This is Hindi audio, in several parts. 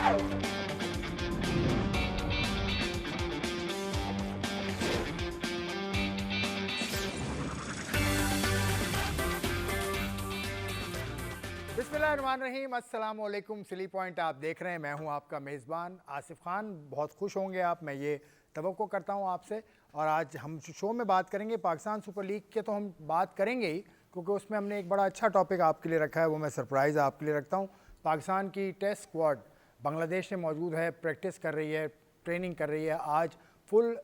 बिस्मिल्लाहिर्रहमानिर्रहीम, अस्सलाम वालेकुम। सिली पॉइंट आप देख रहे हैं, मैं हूं आपका मेज़बान आसिफ खान। बहुत खुश होंगे आप, मैं ये तवक्को करता हूं आपसे। और आज हम शो में बात करेंगे पाकिस्तान सुपर लीग के, तो हम बात करेंगे ही क्योंकि उसमें हमने एक बड़ा अच्छा टॉपिक आपके लिए रखा है, वो मैं सरप्राइज़ आपके लिए रखता हूं। पाकिस्तान की टेस्ट स्क्वाड बांग्लादेश में मौजूद है, प्रैक्टिस कर रही है, ट्रेनिंग कर रही है। आज फुल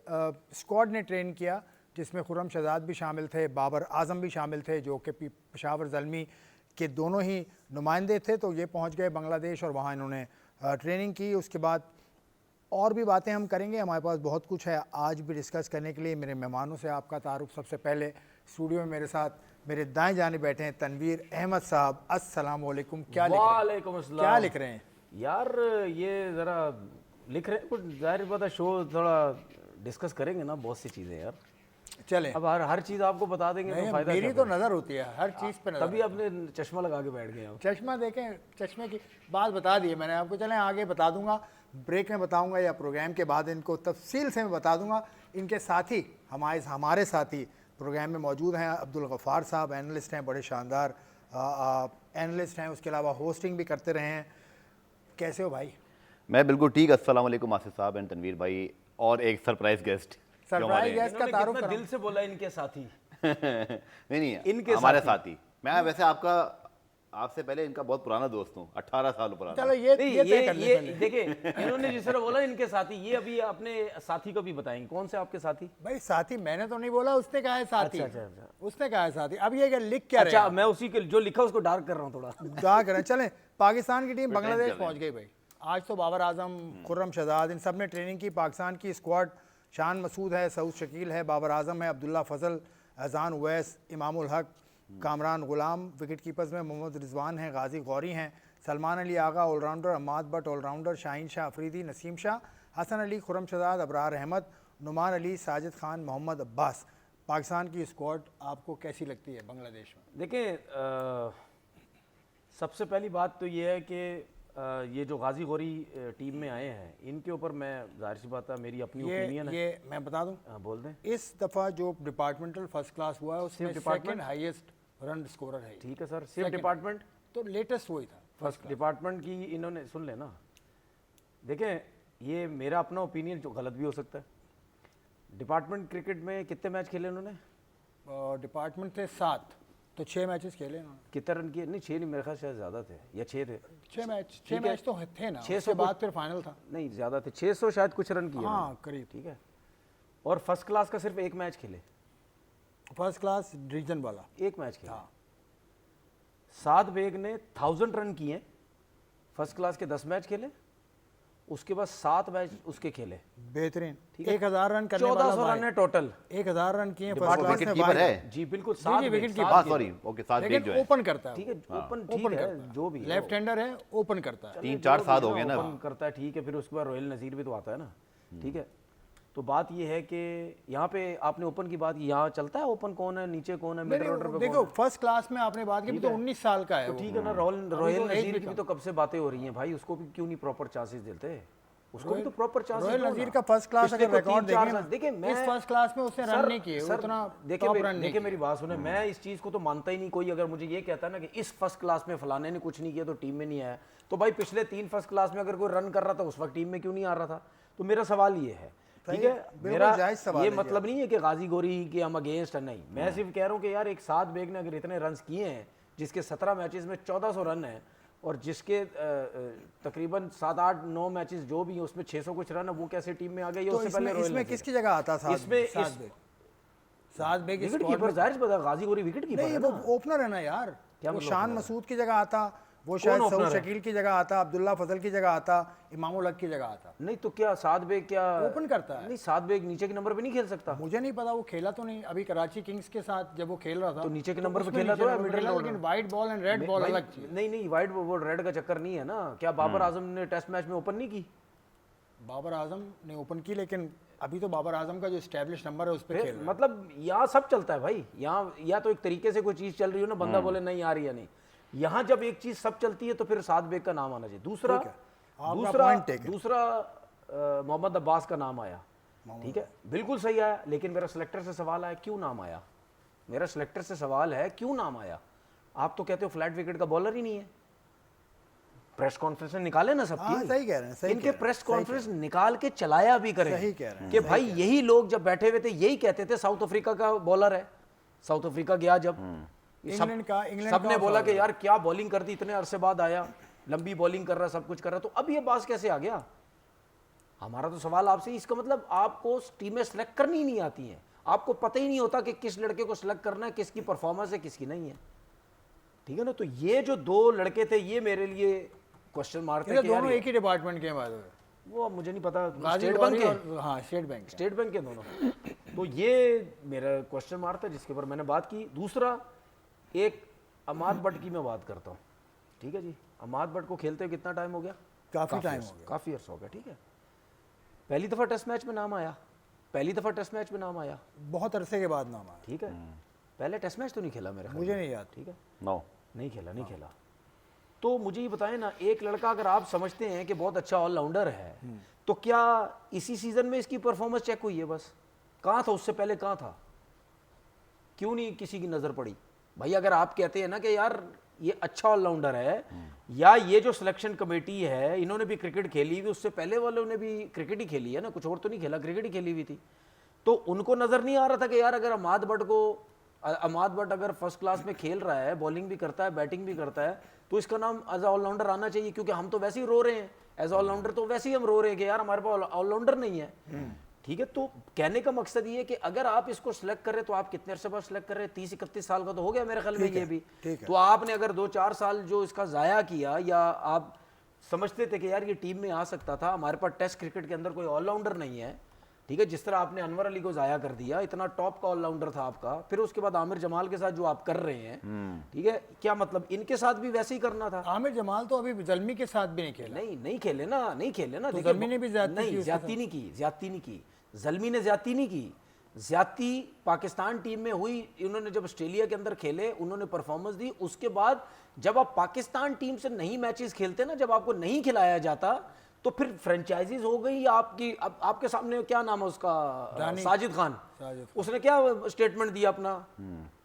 स्क्वाड ने ट्रेन किया, जिसमें खुर्रम शहजाद भी शामिल थे, बाबर आजम भी शामिल थे, जो कि पेशावर ज़ल्मी के दोनों ही नुमाइंदे थे। तो ये पहुंच गए बांग्लादेश और वहाँ इन्होंने ट्रेनिंग की। उसके बाद और भी बातें हम करेंगे, हमारे पास बहुत कुछ है आज भी डिस्कस करने के लिए। मेरे मेहमानों से आपका तारुफ, सबसे पहले स्टूडियो में मेरे साथ मेरे दाएं जाने बैठे हैं तनवीर अहमद साहब। अस्सलाम वालेकुम। क्या लिख रहे हैं यार? ये ज़रा लिख रहे हैं कुछ, जाहिर बात है शो थोड़ा डिस्कस करेंगे ना बहुत सी चीज़ें यार। चले, अब हर चीज़ आपको बता देंगे तो फायदा मेरी तो नज़र होती है हर चीज़ पे नज़र। तभी आपने चश्मा लगा के बैठ गए। चश्मा देखें, चश्मे की बात बता दी है मैंने आपको। चलें आगे बता दूंगा, ब्रेक में बताऊंगा या प्रोग्राम के बाद इनको तफसील से मैं बता दूंगा। इनके साथी हमारे साथी प्रोग्राम में मौजूद हैं। अब्दुल गफ़ार साहब एनालिस्ट हैं, बड़े शानदार एनालिस्ट हैं, उसके अलावा होस्टिंग भी करते रहे हैं। कैसे हो भाई? मैं बिल्कुल ठीक। अस्सलाम वालेकुम आसिफ साहब एंड तनवीर भाई, और एक सरप्राइज गेस्ट का तारुफ दिल से बोला इनके साथी नहीं इनके हमारे साथी। मैं वैसे आपसे पहले इनका बहुत पुराना दोस्त हूँ, 18 साल पुराना। चलो ये देखिए, इन्होंने जिस तरह बोला इनके साथी, ये अभी अपने साथी को भी बताएंगे कौन से आपके साथी। भाई साथी मैंने तो नहीं बोला, उसने कहा है साथी। अच्छा। उसने कहा है साथी। अब ये लिख क्या रहे हैं? मैं उसी के जो लिखा उसको डार्क कर रहा हूँ थोड़ा। डार्क करें। चलें, पाकिस्तान की टीम बांग्लादेश पहुंच गई भाई। आज तो बाबर आजम, खुर्रम शहजाद, इन सब ने ट्रेनिंग की। पाकिस्तान की स्क्वाड शान मसूद है, सऊद शकील है, बाबर आजम है, अब्दुल्ला फजल, अजान उवैस, इमामुल हक, कामरान गुलाम। विकेट कीपर्स में मोहम्मद रिजवान हैं, गाजी गौरी हैं, सलमान अली आगा ऑलराउंडर, अम्माद भट्ट ऑलराउंडर, शाहीन शाह अफरीदी, नसीम शाह, हसन अली, खुर्रम शहजाद, अबरार अहमद, नुमान अली, साजिद खान, मोहम्मद अब्बास। पाकिस्तान की स्क्वाड आपको कैसी लगती है बांग्लादेश में? देखिए, सबसे पहली बात तो ये है कि ये जो गाजी गौरी टीम में आए हैं, इनके ऊपर मैं जाहिर सी बात है मेरी अपनी ओपिनियन है। ये मैं बता दूं, बोल दें। इस दफ़ा जो डिपार्टमेंटल फर्स्ट क्लास हुआ है उसमें सेकंड हाईएस्ट रन स्कोरर है। ठीक है सर, सिर्फ डिपार्टमेंट तो लेटेस्ट वही था फर्स्ट डिपार्टमेंट की। इन्होंने सुन लेना, देखें ये मेरा अपना ओपिनियन जो गलत भी हो सकता है। डिपार्टमेंट क्रिकेट में कितने मैच खेले उन्होंने? डिपार्टमेंट थे 7, तो 6 मैचेस खेले उन्होंने। कितने रन किए? नहीं 6 नहीं, मेरे ख्याल शायद ज़्यादा थे, या 6 थे। 6 मैच तो थे ना, 600 उसके बाद फिर फाइनल था। नहीं ज़्यादा थे, 600 शायद कुछ रन किए। हाँ करीब। ठीक है। और फर्स्ट क्लास का सिर्फ एक मैच खेले, फर्स्ट क्लास डिवीजन वाला एक मैच खेला। साद बेग ने 1000 रन किए, फर्स्ट क्लास के 10 मैच खेले, उसके बाद 7 मैच उसके खेले। बेहतरीन। 1000 रन करने वाला 1400 रन है टोटल। 1000 रन किए फर्स्ट क्लास में। कीपर है जी बिल्कुल, 7 विकेट की बात। सॉरी, ओके, 7 विकेट जो है ओपन करता है। ठीक है, ओपन ठीक है, जो भी लेफ्ट हैंडर है, ओपन करता है। 3-4 साल हो गए ना ओपन करता है। ठीक है, फिर उसके बाद रोहिल नज़ीर भी तो आता है ना। ठीक है, तो बात ये है कि यहाँ पे आपने ओपन की बात की, यहाँ चलता है ओपन कौन है, नीचे कौन है, मिडल ऑर्डर पे देखो फर्स्ट क्लास में आपने बात की तो 19 साल का है। तो ठीक है ना, रोहिल नज़ीर की भी तो कब से बातें हो रही हैं भाई, उसको भी क्यों नहीं प्रॉपर चांसेस देते? उसको भी तो प्रॉपर चांसेस। रोहिल नज़ीर का फर्स्ट क्लास अगर रिकॉर्ड देखिए, मैं इस फर्स्ट क्लास में उसने रन नहीं किए उतना। देखिए मेरी बात सुने, मैं इस चीज़ को तो मानता ही नहीं। कोई अगर मुझे ये कहता है ना कि इस फर्स्ट क्लास में फलाने ने कुछ नहीं किया तो टीम में नहीं आया, तो भाई पिछले 3 फर्स्ट क्लास में अगर कोई रन कर रहा था उस वक्त टीम में क्यों नहीं आ रहा था? तो मेरा सवाल ये है। ठीक है, मेरा ये मतलब नहीं है कि गाजी गौरी के हम अगेंस्ट है, नहीं। मैं सिर्फ कह रहा हूँ कि यार एक साद बेग ने अगर इतने रन किए हैं, जिसके 17 मैचेस में 1400 रन है, और जिसके तकरीबन 7-8-9 मैचेस जो भी हैं उसमें 600 कुछ रन है, वो कैसे टीम में आ गए? तो इसमें किसकी जगह आता था? साद बेग विकेट कीपर, जाहिर बता, गाजी गौरी विकेट कीपर नहीं, वो ओपनर है ना यार। वो शान मसूद की जगह आता, वो शायद सऊद शकील की जगह आता, अब्दुल्ला फजल की जगह आता, इमामुल हक की जगह आता। नहीं तो क्या साद बेग क्या ओपन करता है? नहीं, साद बेग नीचे के नंबर पे नहीं खेल सकता। मुझे नहीं पता, वो खेला तो नहीं अभी कराची किंग्स के साथ जब वो खेल रहा था तो नीचे के नंबर पे खेला तो है, मिडिल ऑर्डर। लेकिन white ball and red ball अलग चीज। नहीं वाइट वो रेड का चक्कर नहीं है ना। क्या बाबर आजम ने टेस्ट मैच में ओपन नहीं की? बाबर आजम ने ओपन की, लेकिन अभी तो बाबर आजम का जो एस्टैब्लिश नंबर है उस पे खेल, मतलब यहाँ सब चलता है भाई। यहाँ या तो एक तरीके से कोई चीज चल रही हो ना, बंदा बोले नहीं आ रही है, नहीं। यहाँ जब एक चीज सब चलती है तो फिर साद बेग का नाम आना चाहिए। दूसरा, दूसरा मोहम्मद अब्बास का नाम आया, ठीक है, बिल्कुल सही आया, लेकिन मेरा सिलेक्टर से सवाल आया क्यों नाम आया। मेरा सिलेक्टर से सवाल है क्यों नाम आया। आप तो कहते हो फ्लैट विकेट का बॉलर ही नहीं है। प्रेस कॉन्फ्रेंस में निकाले ना सबकी, सही कह रहे हैं, सही इनके कह रहे हैं, प्रेस कॉन्फ्रेंस निकाल के चलाया भी करें। सही कह रहे हैं, कि भाई यही लोग जब बैठे हुए थे यही कहते थे साउथ अफ्रीका का बॉलर है। साउथ अफ्रीका गया जब इंग्लैंड सबने का बोला कि यार क्या बॉलिंग कर दी, इतने अरसे बाद आया, लंबी बॉलिंग कर रहा, सब कुछ कर रहा, तो अब ये बात कैसे आ गया। हमारा तो सवाल आपसे, इसका मतलब आपको टीमें सेलेक्ट करनी ही नहीं आती हैं, आपको पता ही नहीं होता कि किस लड़के को सेलेक्ट करना है, किसकी परफॉर्मेंस है, किसकी नहीं है, ठीक है ना। तो ये जो दो लड़के थे ये मेरे लिए क्वेश्चन मार्क है कि दोनों एक ही डिपार्टमेंट के बाद वो मुझे नहीं पता, गाजी स्टेट बैंक गौरी के, और हाँ स्टेट बैंक के दोनों। तो ये मेरा क्वेश्चन मार्क था जिसके ऊपर मैंने बात की। दूसरा एक अमाद बट की मैं बात करता हूँ, ठीक है जी। अमाद बट को खेलते हुए कितना टाइम हो गया, काफी टाइम हो गया, काफी अर्सा हो गया, ठीक है। पहली दफा टेस्ट मैच में नाम आया, पहली दफा टेस्ट मैच में नाम आया, बहुत अरसे के बाद नाम आया। ठीक है। पहले टेस्ट मैच तो नहीं खेला मेरा, मुझे नहीं याद, ठीक है, नो नहीं खेला। तो मुझे ये बताएं ना, एक लड़का अगर आप समझते हैं कि बहुत अच्छा ऑलराउंडर है, तो क्या इसी सीजन में इसकी परफॉर्मेंस चेक हुई है बस? कहाँ था उससे पहले, कहाँ था, क्यों नहीं किसी की नजर पड़ी? भाई अगर आप कहते हैं ना कि यार ये अच्छा ऑलराउंडर है, या ये जो सिलेक्शन कमेटी है इन्होंने भी क्रिकेट खेली हुई, उससे पहले वालों ने भी क्रिकेट ही खेली है ना, कुछ और तो नहीं खेला, क्रिकेट ही खेली हुई थी, तो उनको नजर नहीं आ रहा था कि यार अगर अमाद बट अगर फर्स्ट क्लास में खेल रहा है, बॉलिंग भी करता है, बैटिंग भी करता है, तो इसका नाम एज ऑलराउंडर आना चाहिए, क्योंकि हम तो वैसे ही रो रहे हैं एज ऑलराउंडर, तो वैसे ही हम रो रहे हैं कि यार हमारे पास ऑलराउंडर नहीं है, ठीक है। तो कहने का मकसद ये है कि अगर आप इसको सिलेक्ट कर रहे तो आप कितने अरसे बाद सिलेक्ट कर रहे हैं, 30-31 साल का तो हो गया मेरे ख्याल में ये भी, तो आपने अगर 2-4 साल जो इसका जाया किया, या आप समझते थे कि यार ये टीम में आ सकता था, हमारे पास टेस्ट क्रिकेट के अंदर कोई ऑलराउंडर नहीं है, ठीक है, जिस तरह आपने अनवर अली को जाया कर दिया, इतना टॉप का ऑलराउंडर था आपका, फिर उसके बाद आमिर जमाल के साथ जो आप कर रहे हैं, ठीक है, क्या मतलब इनके साथ भी वैसे ही करना था? आमिर जमाल तो अभी जलमी के साथ भी नहीं खेला, नहीं खेले ना, तो जलमी ने भी ज्यादती नहीं की, जलमी ने ज्यादती नहीं की, ज्यादती पाकिस्तान टीम में हुई, इन्होंने जब ऑस्ट्रेलिया के अंदर खेले उन्होंने परफॉर्मेंस दी, उसके बाद जब आप पाकिस्तान टीम से नहीं मैचेस खेलते ना, जब आपको नहीं खिलाया जाता, तो फिर फ्रेंचाइजीज हो गई आपकी। अब आपके सामने क्या नाम है उसका, साजिद खान, उसने क्या स्टेटमेंट दिया अपना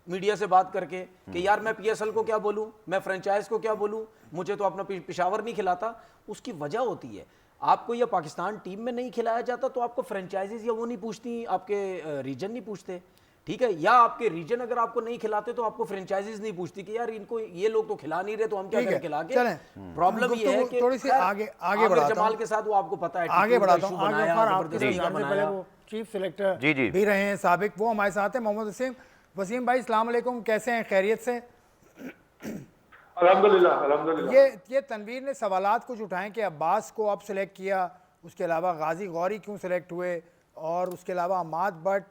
मीडिया से बात करके कि यार मैं पीएसएल को क्या बोलूं, मैं फ्रेंचाइज को क्या बोलूं, मुझे तो अपना पेशावर नहीं खिलाता। उसकी वजह होती है, आपको या पाकिस्तान टीम में नहीं खिलाया जाता तो आपको फ्रेंचाइजीज या वो नहीं पूछती, आपके रीजन नहीं पूछते, ठीक है, या आपके रीजन अगर आपको नहीं खिलाते तो आपको फ्रेंचाइजीज नहीं पूछती कि यार इनको ये लोग तो खिला नहीं रहे तो हम क्या करें खिला के। प्रॉब्लम ये है कि थोड़ी सी आगे बढ़ाता जमाल के साथ वो आपको पता है, आगे बढ़ाता हूं, पहले वो चीफ सिलेक्टर भी रहे हैं साबिक, वो हमारे साथ हैं, मोहम्मद वसीम भाई, अस्सलाम वालेकुम, कैसे हैं, खैरियत से? अल्हम्दुलिल्लाह। ये तनवीर ने सवालात कुछ उठाए कि अब्बास को आप सिलेक्ट किया, उसके अलावा गाजी गौरी क्यों सिलेक्ट हुए, और उसके अलावा अमाद बट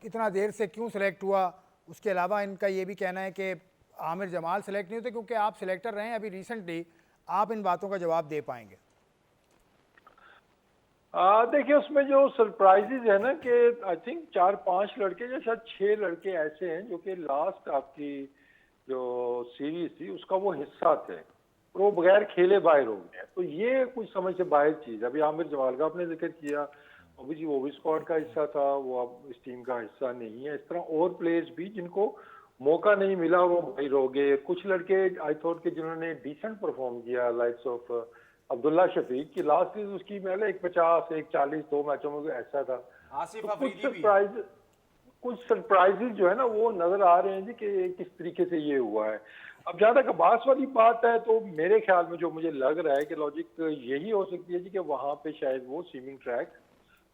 इतना देर से क्यों सिलेक्ट हुआ, उसके अलावा इनका ये भी कहना है कि आमिर जमाल सिलेक्ट नहीं होते क्योंकि आप सिलेक्टर रहे हैं अभी रिसेंटली, आप इन बातों का जवाब दे पाएंगे? देखिए उसमें जो सरप्राइजेज है ना कि आई थिंक 4-5 लड़के या शायद 6 लड़के ऐसे हैं जो कि लास्ट आपकी जो सीरीज थी उसका वो हिस्सा थे, वो बगैर खेले बाहर हो गए, तो ये कुछ समझ से बाहर चीज। अभी आमिर जमाल का आपने जिक्र किया, अभी वो भी स्क्वाड का हिस्सा था, वो अब इस टीम का हिस्सा नहीं है। इस तरह और प्लेयर्स भी जिनको मौका नहीं मिला वो बाहर हो गए। कुछ लड़के आई थॉट के जिन्होंने डिसेंट परफॉर्म किया, लाइक्स ऑफ अब्दुल्ला शफीक की लास्ट सीरीज उसकी मैंने 150 140 2 मैचों में ऐसा था। तो कुछ सरप्राइजेज जो है ना वो नजर आ रहे हैं जी कि किस तरीके से ये हुआ है। अब जहाँ तक अब्बास वाली बात है तो मेरे ख्याल में जो मुझे लग रहा है कि लॉजिक यही हो सकती है जी कि वहाँ पे शायद वो स्विमिंग ट्रैक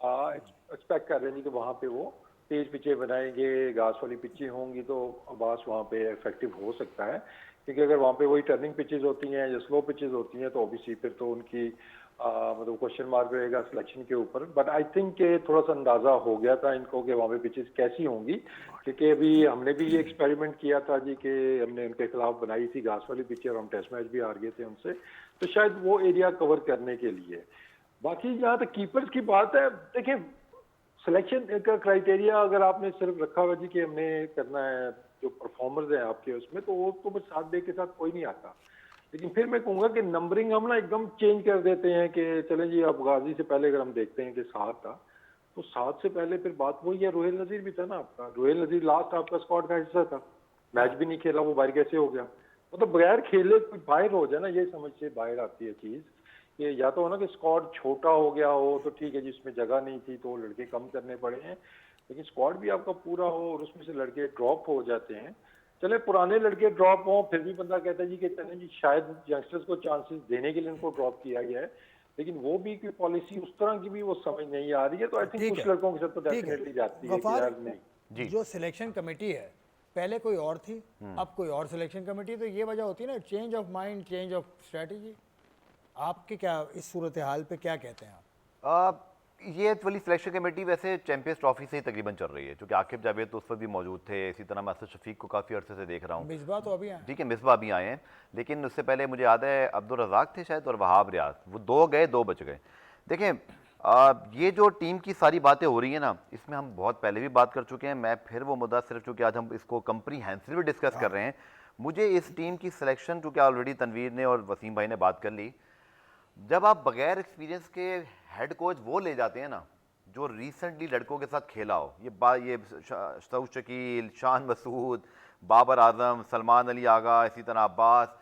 एक्सपेक्ट कर रहे हैं कि वहाँ पे वो तेज पिचें बनाएंगे, घास वाली पिचें होंगी तो अब्बास वहाँ पे इफेक्टिव हो सकता है, क्योंकि अगर वहाँ पे वही टर्निंग पिचेस होती हैं या स्लो पिचेस होती हैं तो ओबीसी फिर तो उनकी मतलब क्वेश्चन मार्क रहेगा सिलेक्शन के ऊपर। बट आई थिंक के थोड़ा सा अंदाजा हो गया था इनको कि वहाँ पे पिचेस कैसी होंगी, क्योंकि अभी हमने भी ये एक्सपेरिमेंट किया था जी कि हमने उनके खिलाफ बनाई थी घास वाली पिचें और हम टेस्ट मैच भी हार गए थे उनसे, तो शायद वो एरिया कवर करने के लिए। बाकी जहाँ तक कीपर्स की बात है, देखिए सिलेक्शन का क्राइटेरिया अगर आपने सिर्फ रखा हुआ जी कि हमने करना है जो परफॉर्मर्स हैं आपके उसमें, तो वो तो बस साथ दे के साथ कोई नहीं आता। लेकिन फिर मैं कहूँगा कि नंबरिंग हम ना एकदम चेंज कर देते हैं कि चलें जी, अब गाजी से पहले अगर हम देखते हैं कि 7 था, तो 7 से पहले फिर बात वही है, रोहिल नजीर भी था ना आपका, रोहिल नजीर लास्ट आपका स्क्वाड का हिस्सा था, मैच भी नहीं खेला, वो बाहर कैसे हो गया? मतलब बगैर खेले कोई बाहर हो जाए ना, ये समझ से बाहर आती है चीज़। ये या तो हो ना कि स्क्वाड छोटा हो गया हो तो ठीक है, जिसमें जगह नहीं थी तो लड़के कम करने पड़े हैं, लेकिन स्क्वाड भी आपका पूरा हो और उसमें से लड़के ड्रॉप हो जाते हैं। चले पुराने लड़के ड्रॉप हों, फिर भी बंदा कहता है जी कि चलें जी, शायद यंगस्टर्स को चांसेस देने के लिए उनको ड्रॉप किया गया है, लेकिन वो भी कोई पॉलिसी उस तरह की भी वो समझ नहीं आ रही है। तो आई थिंक ठीक कुछ है, लड़कों के साथ तो ठीक है। डेफिनेटली जाती है कि गफ्फार, यार नहीं। जो सिलेक्शन कमेटी है पहले कोई और थी, अब कोई और सिलेक्शन कमेटी, तो ये वजह होती है ना, change of mind, change of strategy. आपके क्या इस सूरत हाल पे क्या कहते हैं आप? ये वाली सिलेक्शन कमेटी वैसे चैंपियंस ट्रॉफी से ही तकरीबन चल रही है, क्योंकि आकिब जावेद तो उस वक्त भी मौजूद थे, इसी तरह मैं असद शफीक को काफ़ी अरसे से देख रहा हूँ। मिसबा तो अभी आए। ठीक है, मिसबा भी आए हैं, लेकिन उससे पहले मुझे याद है अब्दुल रज़ाक थे शायद और वहाब रियाज, वो 2 गए 2 बच गए। देखें, ये जो टीम की सारी बातें हो रही हैं ना, इसमें हम बहुत पहले भी बात कर चुके हैं। मैं फिर वो मुद्दा, सिर्फ चूँकि आज हम इसको कंप्रीहेंसिवली डिस्कस कर रहे हैं, मुझे इस टीम की सिलेक्शन, चूँकि ऑलरेडी तनवीर ने और वसीम भाई ने बात कर ली, जब आप बगैर एक्सपीरियंस के हेड कोच वो ले जाते हैं ना जो रिसेंटली लड़कों के साथ खेला हो, ये सऊद शकील, शान मसूद, बाबर आजम, सलमान अली आगा, इसी तरह अब्बास,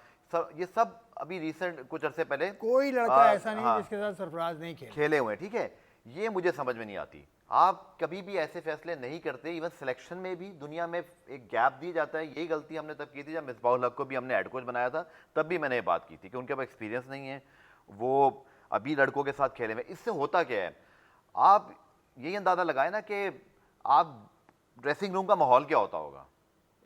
ये सब अभी रिसेंट कुछ अरसे पहले कोई लड़का ऐसा नहीं हाँ, जिसके साथ सरफराज नहीं खेले हुए हैं। ठीक है, ये मुझे समझ में नहीं आती। आप कभी भी ऐसे फैसले नहीं करते, इवन सिलेक्शन में भी दुनिया में एक गैप दी जाता है। यही गलती हमने तब की थी जब मिसबाहुल हक को भी हमने हेड कोच बनाया था, तब भी मैंने ये बात की थी कि उनके पास एक्सपीरियंस नहीं है, वो अभी लड़कों के साथ खेले हुए। इससे होता क्या है, आप यही अंदाज़ा लगाए ना कि आप ड्रेसिंग रूम का माहौल क्या होता होगा।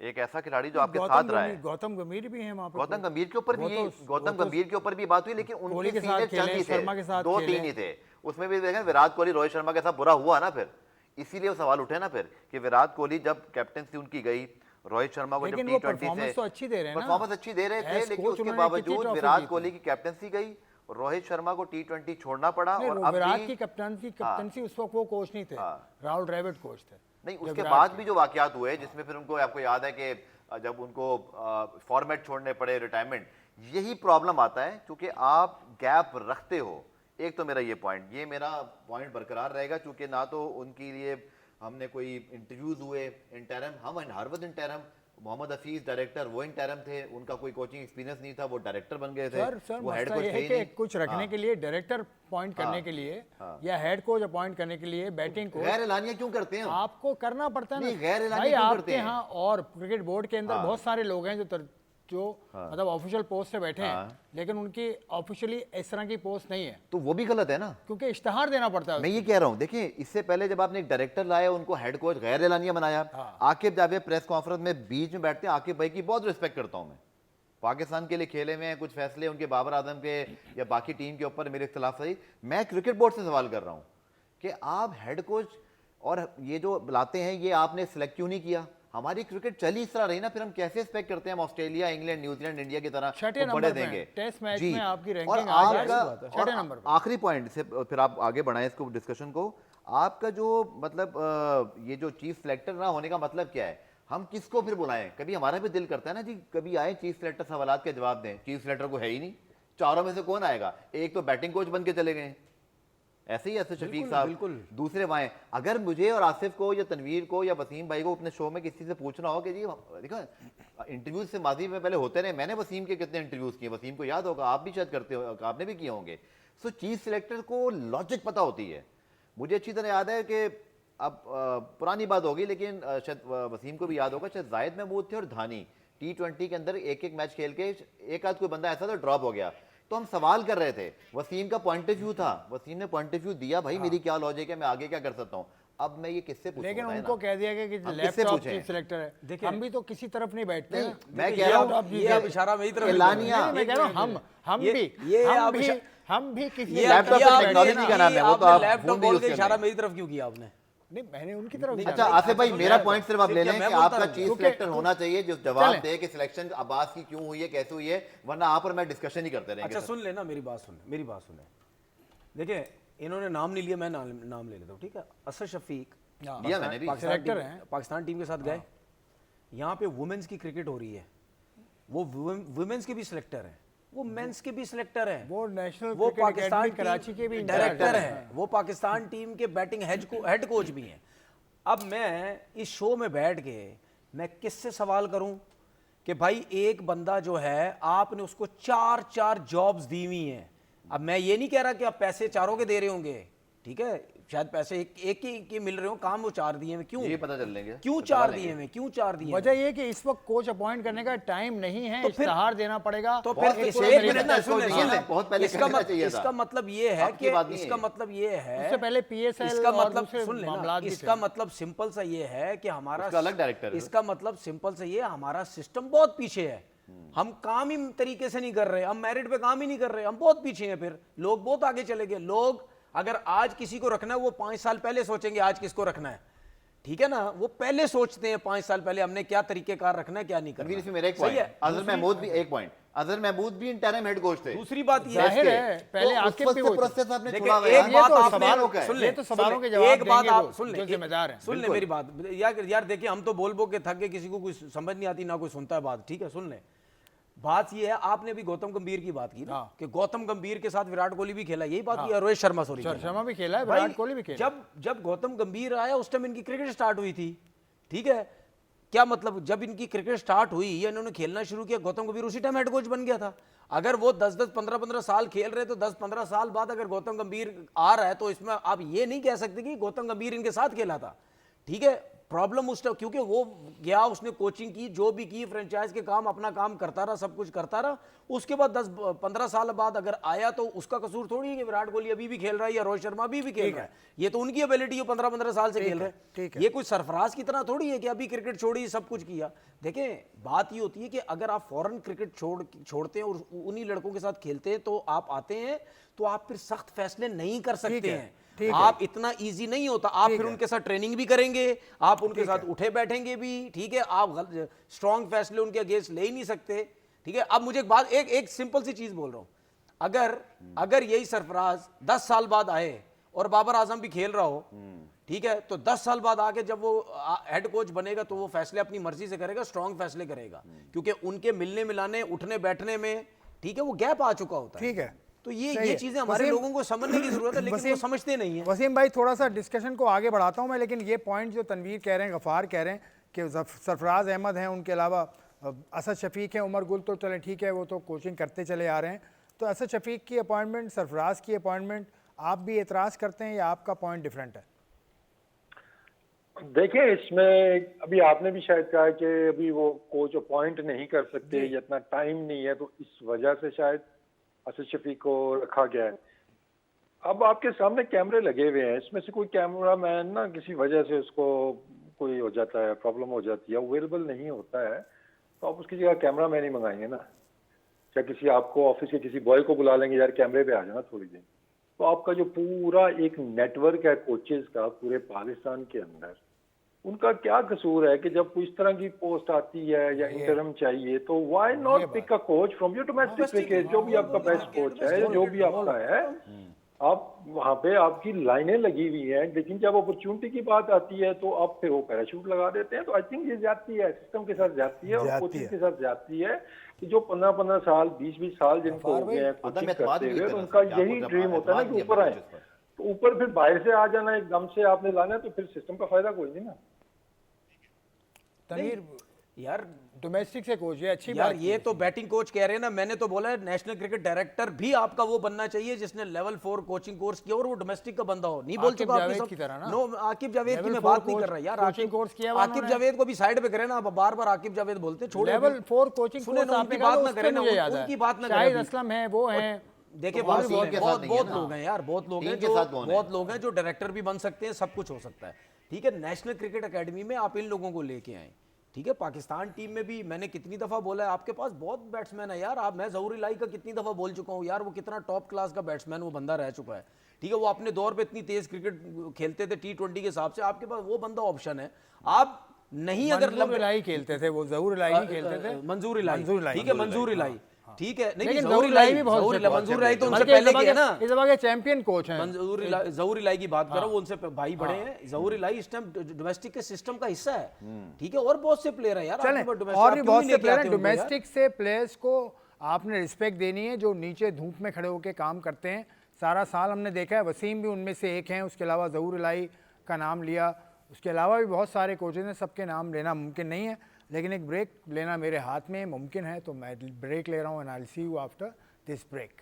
एक ऐसा खिलाड़ी जो आपके साथ रहा है, गौतम गंभीर भी हैं वहाँ पे। गौतम गंभीर के ऊपर भी गौतम गंभीर के ऊपर भी बात हुई, लेकिन उनके सीनियर चंद ही थे, 2-3 ही थे। उसमें भी देखें, विराट कोहली रोहित शर्मा के साथ बुरा हुआ ना, फिर इसीलिए वो सवाल उठे ना फिर कि विराट कोहली जब कैप्टनसी उनकी गई, रोहित शर्मा को जब T20 से परफॉर्मेंस तो अच्छी दे रहे हैं ना, परफॉर्मेंस अच्छी दे रहे थे, लेकिन उसके बावजूद विराट कोहली की कैप्टनसी गई, रोहित शर्मा को T20 छोड़ना पड़ा। और अब विराट की कैप्टनसी उस वक्त वो कोच नहीं थे, राहुल द्रविड़ कोच थे। नहीं, उसके बाद भी जो वाकयात हुए जिसमें फिर उनको, आपको याद है कि जब उनको फॉर्मेट छोड़ने पड़े, रिटायरमेंट, यही प्रॉब्लम आता है क्योंकि आप गैप रखते हो। एक तो मेरा ये पॉइंट, ये मेरा पॉइंट बरकरार रहेगा, क्योंकि ना तो उनके लिए हमने कोई इंटरव्यूज हुए इंटरम, हम हर वक्त इंटरम, मोहम्मद हफीज डायरेक्टर वो इंटरम थे, उनका कोई कोचिंग एक्सपीरियंस नहीं था, वो डायरेक्टर बन गए थे। सर वो हेड मसला कोच ये है थे कि नहीं। कुछ रखने के लिए, डायरेक्टर अपॉइंट करने के लिए या हेड कोच अपॉइंट करने के लिए बैटिंग कोच गैर एलानिया क्यों करते हैं? आपको करना पड़ता है ना। नहीं, गैर एलानी भाई क्यों आपके करते हैं? यहाँ और क्रिकेट बोर्ड के अंदर बहुत सारे लोग हैं जो मतलब ऑफिशियल पोस्ट से बैठे हैं, लेकिन उनकी ऑफिशियली इस तरह की पोस्ट नहीं है, तो वो भी गलत है ना, क्योंकि इश्तहार देना पड़ता है। मैं ये कह रहा हूँ। देखिए, इससे पहले जब आपने एक डायरेक्टर लाया, उनको हेड कोच गैर एलानिया बनाया। आकिब जावेद प्रेस कॉन्फ्रेंस में बीच में बैठते हैं, आकिब भाई की बहुत रिस्पेक्ट करता हूँ मैं, पाकिस्तान के लिए खेले हुए हैं, कुछ फैसले उनके बाबर आजम के या बाकी टीम के ऊपर मेरे इख्तलाफ सही। मैं क्रिकेट बोर्ड से सवाल कर रहा हूँ कि आप हेड कोच और ये जो बुलाते हैं, ये आपने सिलेक्ट क्यों नहीं किया? हमारी क्रिकेट चली इस तरह रही ना, फिर हम कैसे एक्सपेक्ट करते हैं हम ऑस्ट्रेलिया, इंग्लैंड, न्यूजीलैंड, इंडिया की तरह बड़े देंगे टेस्ट मैच जी। में आपकी और रैंकिंग आपका छठे नंबर पे। आखिरी पॉइंट से फिर आप आगे बढ़ाएं इसको, डिस्कशन को। आपका जो मतलब ये जो चीफ सिलेक्टर ना होने का मतलब क्या है? हम किसको फिर बुलाएं? कभी हमारा भी दिल करता है ना जी, कभी आए चीफ सिलेक्टर सवालात के जवाब दें। चीफ सिलेक्टर को है ही नहीं, चारों में से कौन आएगा? एक तो बैटिंग कोच बन के चले गए, ऐसे ही ऐसे शफीक साहब, दूसरे वहां। अगर मुझे और आसिफ को या तनवीर को या वसीम भाई को अपने शो में किसी से पूछना हो कि जी देखो, इंटरव्यूज से माजी में पहले होते रहे, मैंने वसीम के कितने इंटरव्यूज किए, वसीम को याद होगा, आप भी शायद करते हो, आपने भी किए होंगे। सो चीफ सिलेक्टर को लॉजिक पता होती है। मुझे अच्छी तरह याद है कि अब पुरानी बात होगी, लेकिन शायद वसीम को भी याद होगा, शायद जाहिद महमूद थे और धानी T20 के अंदर एक एक मैच खेल के एक आध कोई बंदा ऐसा था ड्रॉप हो गया, तो हम सवाल कर रहे थे, वसीम का पॉइंट ऑफ व्यू था, वसीम ने पॉइंट ऑफ व्यू दिया, भाई मेरी क्या लॉजिक है, मैं आगे क्या कर सकता हूँ। अब मैं ये किससे पूछूं? लेकिन उनको कह दिया गया कि लैपटॉप चीफ सिलेक्टर है। देखिए, हम भी तो किसी तरफ नहीं बैठते हैं। मैं कह रहा हूँ ये अब इशारा मेरी तरफ एलानिया, मैं कह रहा हूँ हम भी किसी लैपटॉप टेक्नोलॉजी का नाम है, वो तो आप लैपटॉप बोल के इशारा मेरी तरफ क्यों किया आपने? नहीं, मैंने उनकी तरफ। अच्छा आसिफ भाई, मेरा पॉइंट सिर्फ आप ले लें कि आपका चीफ सिलेक्टर होना चाहिए जो जवाब दे कि सिलेक्शन अब्बास की क्यों हुई है, कैसे हुई है, वरना आप और मैं डिस्कशन ही करते रहेंगे। अच्छा सुन लेना, मेरी बात सुने। देखिए, इन्होंने नाम नहीं लिया, मैं नाम ले लेता हूँ, ठीक है। असद शफीक लिया मैंने भी, पाकिस्तान टीम के साथ गए, यहाँ पे वुमेन्स की क्रिकेट हो रही है, वो वुमेन्स के भी सिलेक्टर हैं, वो मेंस के भी सिलेक्टर हैं, वो नेशनल वो क्रिकेट पाकिस्तान एकेडमी कराची के भी डायरेक्टर हैं, वो पाकिस्तान टीम के बैटिंग हेड कोच भी हैं। अब मैं इस शो में बैठ के मैं किससे सवाल करूं कि भाई एक बंदा जो है आपने उसको 4 जॉब्स दी हुई हैं। अब मैं ये नहीं कह रहा कि आप पैसे चारों के दे रहे होंगे, ठीक है, शायद पैसे एक ही के मिल रहे हो, काम वो 4 दिए हैं, क्यों ये पता चल लेंगे, क्यों पता 4 लेंगे। दिए हैं, क्यों 4 दिए हैं? वजह ये कि इस वक्त कोच अपॉइंट करने का टाइम नहीं है, तो फिर- इश्तिहार देना पड़ेगा। तो बहुत फिर पीछे एक मेरे मिनट ना साथ सुन कोई लेना, नहीं है, बहुत पहले कहना चाहिए था। इसका मतलब ये है आपकी कि बात नहीं इसका है। मतलब ये है, उससे पहले PSL इसका और मतलब दूसरे सुन लेना, मामलात भी इसका थे। मतलब सिंपल सा ये है कि हमारा उसका अलग डायरेक्टर है। इसका मतलब सिंपल सा ये हमारा सिस्टम बहुत पीछे है। हम काम ही तरीके से नहीं कर रहे, हम मेरिट पे काम ही नहीं कर रहे, हम बहुत पीछे हैं। फिर लोग बहुत आगे चले गए। लोग अगर आज किसी को रखना है वो 5 साल पहले सोचेंगे आज किसको रखना है, ठीक है ना, वो पहले सोचते हैं 5 साल पहले हमने क्या तरीकेकार रखना है, क्या नहीं करना। इसमें मेरा एक सही पॉइंट, है। अजहर महमूद भी एक पॉइंट, अजहर महमूद भी इंटरिम हेड कोच थे। दूसरी बात ये जाहिर है है, पहले तो उस आकिब वक्त भी से वो थे। प्रोसेस आपने देखिए, छोड़ा हुआ है एक यार। बात तो आपने सवालों का है। सुन ये ले, तो सुन सवालों ले, के जवाब एक बात देंगे आप वो, सुन ले, जो जिम्मेदार हैं। सुन ले बिल्कुल। मेरी बात यार देखिए, हम तो बोल के थक गए, किसी को कुछ समझ नहीं आती ना कोई सुनता है बात, ठीक है। सुन ले, बात ये है, आपने भी गौतम गंभीर की बात की ना, हाँ। कि गौतम गंभीर के साथ विराट कोहली भी खेला, यही बात की, रोहित शर्मा सॉरी शर्मा भी खेला है, भाई, विराट कोहली भी खेला। जब गौतम गंभीर आया उस टाइम इनकी क्रिकेट स्टार्ट हुई थी, ठीक है। क्या मतलब, जब इनकी क्रिकेट स्टार्ट हुई या इन्होंने खेलना शुरू किया, गौतम गंभीर उसी टाइम हेड कोच बन गया था। अगर वो 10-10 15-15 साल खेल रहे तो 10-15 साल बाद अगर गौतम गंभीर आ रहा है तो इसमें आप ये नहीं कह सकते कि गौतम गंभीर इनके साथ खेला था, ठीक है। प्रॉब्लम उस टाइम, क्योंकि वो गया, उसने कोचिंग की, जो भी की, फ्रेंचाइज के काम, अपना काम करता रहा, सब कुछ करता रहा। उसके बाद 10-15 साल बाद अगर आया तो उसका कसूर थोड़ी है कि विराट कोहली अभी भी खेल रहा है या रोहित शर्मा अभी भी खेल रहा है। ये तो उनकी एबिलिटी है, 15-15 साल से खेल रहे ठीक हैं। ये कोई सरफराज की तरह थोड़ी है कि अभी क्रिकेट छोड़ी, सब कुछ किया। देखें, बात ये होती है कि अगर आप फॉरेन क्रिकेट छोड़ते हैं और उन्हीं लड़कों के साथ खेलते हैं तो आप आते हैं तो आप फिर सख्त फैसले नहीं कर सकते हैं। आप इतना इजी नहीं होता। आप फिर उनके साथ ट्रेनिंग भी करेंगे, आप उनके साथ उठे बैठेंगे भी, ठीक है। आप स्ट्रॉन्ग फैसले उनके अगेंस्ट ले ही नहीं सकते, ठीक है। अब मुझे एक बात, एक सिंपल सी चीज बोल रहा हूं, अगर यही सरफराज 10 साल बाद आए और बाबर आजम भी खेल रहा हो, ठीक है, तो 10 साल बाद आके जब वो हेड कोच बनेगा तो वो फैसले अपनी मर्जी से करेगा, स्ट्रॉन्ग फैसले करेगा, क्योंकि उनके मिलने मिलाने, उठने बैठने में, ठीक है, वो गैप आ चुका होता है। ठीक है, तो ये चीजें हमारे लोगों को समझने की जरूरत है, लेकिन वो समझते नहीं है। वसीम भाई, थोड़ा सा डिस्कशन को आगे बढ़ाता हूं मैं, लेकिन ये पॉइंट जो तनवीर कह रहे हैं, गफ़ार कह रहे हैं कि सरफराज अहमद हैं, उनके अलावा असद शफीक हैं, उमर गुल तो चले ठीक है, वो तो कोचिंग करते चले आ रहे हैं। तो असद शफीक की अपॉइंटमेंट, सरफराज की अपॉइंटमेंट, आप भी एतराज़ करते हैं या आपका पॉइंट डिफरेंट है? देखिए, इसमें अभी आपने भी शायद कहा कि अभी वो कोच अपॉइंट नहीं कर सकते या इतना टाइम नहीं है, तो इस वजह से शायद असद शफीक को रखा गया है। अब आपके सामने कैमरे लगे हुए हैं, इसमें से कोई कैमरा मैन ना किसी वजह से उसको कोई हो जाता है, प्रॉब्लम हो जाती है, अवेलेबल नहीं होता है, तो आप उसकी जगह कैमरा मैन ही मंगाएंगे ना, या किसी आपको ऑफिस के किसी बॉय को बुला लेंगे, यार कैमरे पे आ जाना थोड़ी देर। तो आपका जो पूरा एक नेटवर्क है कोचेज का पूरे पाकिस्तान के अंदर, उनका क्या कसूर है कि जब कोई इस तरह की पोस्ट आती है या इंटरम चाहिए तो why not pick a coach from your domestic cricket, जो भी आपका बेस्ट कोच है, जो भी आपका है, आप वहाँ पे आपकी लाइनें लगी हुई हैं, लेकिन जब अपॉर्चुनिटी की बात आती है तो आप फिर वो पैराशूट लगा देते हैं। तो आई थिंक ये जाती है, सिस्टम के साथ जाती है और कोचिंग के साथ जाती है कि जो 15-15 साल 20-20 साल जिनको हो गए हैं कोचिंग करते हुए, उनका यही ड्रीम होता है ना कि ऊपर आए। तो ऊपर फिर बाहर से आ जाना, एकदम से आपने लाना है, तो फिर सिस्टम का फायदा कोई नहीं ना। तनवीर, यार डोमेस्टिक से कोच, ये अच्छी यार बात ये तो बैटिंग कोच कह रहे हैं ना, मैंने तो बोला है नेशनल क्रिकेट डायरेक्टर भी आपका वो बनना चाहिए जिसने लेवल 4 कोचिंग कोर्स किया और वो डोमेस्टिक का बंदा हो। नहीं बोल चुका आपने सब की तरह ना? नो, आकिब जावेद की Level मैं 4 बात नहीं कर रहा यार। कोचिंग कोर्स किया हुआ आकिब जावेद को भी साइड पे करें ना, बार बार आकिब जावेद बोलते हैं, छोड़े लेवल 4 कोचिंग सुने कोर्स ना, आपने उनकी कहा, बात ना उससे करें ना, मुझे याद है। उनकी बात ना शाहिद करें। असलम है, वो हैं, देखिए, बहुत बहुत के साथ नहीं है ना। लोग हैं यार, बहुत लोग हैं टीम के साथ कौन है? बहुत लोग हैं जो डायरेक्टर भी बन सकते हैं, सब कुछ हो सकता है, ठीक है। नेशनल क्रिकेट एकेडमी में आप इन लोगों को लेके आए, ठीक है। पाकिस्तान टीम में भी मैंने कितनी दफा बोला है, आपके पास बहुत बैट्समैन है यार। आप, मैं जहूर इलाही का कितनी दफा बोल चुका हूँ यार, वो कितना टॉप क्लास का बैट्समैन वो बंदा रह चुका है, ठीक है। वो अपने दौर पे इतनी तेज क्रिकेट खेलते थे T20 के हिसाब से, आपके पास वो बंदा ऑप्शन है। आप नहीं अगर मंजूर इलाही खेलते थे, वो जहूर इलाही नहीं खेलते थे, मंजूर इलाही, ठीक है, मंजूर इलाही, ठीक है। नहीं, लेकिन जहूर जहूर इलाही भी बहुत मंजूर इलाही तो उनसे बल्कि पहले के है ना, इस दफा के चैंपियन कोच हैं। जहूर इलाही की बात करो, वो उनसे भाई बड़े हैं। जहूर इलाही इस टाइम डोमेस्टिक के सिस्टम का हिस्सा है, ठीक है। और बहुत से प्लेयर है यार, चलें, आपके पास और भी आप बहुत क्यों से नहीं प्लेयर लेके हैं आते उनको यार? डोमेस्टिक से प्लेयर्स को आपने रिस्पेक्ट देनी है जो नीचे धूप में खड़े होकर काम करते हैं। सारा साल हमने देखा है, वसीम भी उनमें से एक हैं, उसके अलावा ज़हूर इलाही का नाम लिया, उसके अलावा भी बहुत सारे कोचेज हैं, सबके नाम लेना मुमकिन नहीं है, लेकिन एक ब्रेक लेना मेरे हाथ में मुमकिन है, तो मैं ब्रेक ले रहा हूँ। And I will see you after this break.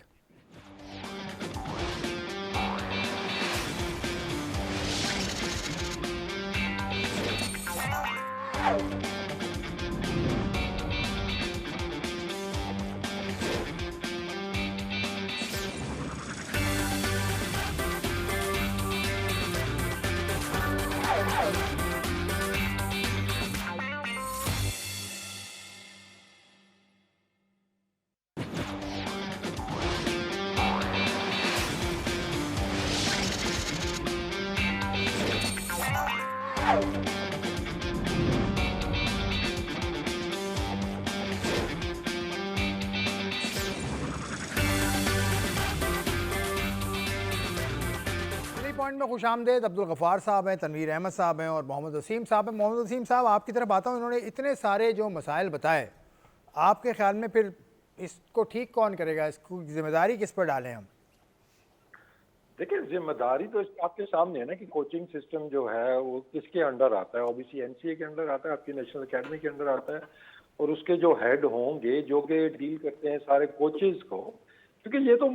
Point में खुशामदेद अब्दुल गफ़ार साहब हैं, तनवीर अहमद साहब हैं और मोहम्मद वसीम साहब हैं। मोहम्मद वसीम साहब, आपकी तरफ आता हूँ, इन्होंने इतने सारे जो मसाइल बताए, आपके ख्याल में फिर इसको ठीक कौन करेगा, इसको जिम्मेदारी किस पर डालें हम? देखिए, जिम्मेदारी तो आपके सामने है ना कि कोचिंग सिस्टम जो है वो किसके अंडर आता है। ओबीसी एनसीए के अंडर आता है, आपकी नेशनल एकेडमी के अंडर आता है, और उसके जो हेड होंगे जो कि डील करते हैं सारे कोचेज को। क्योंकि ये तो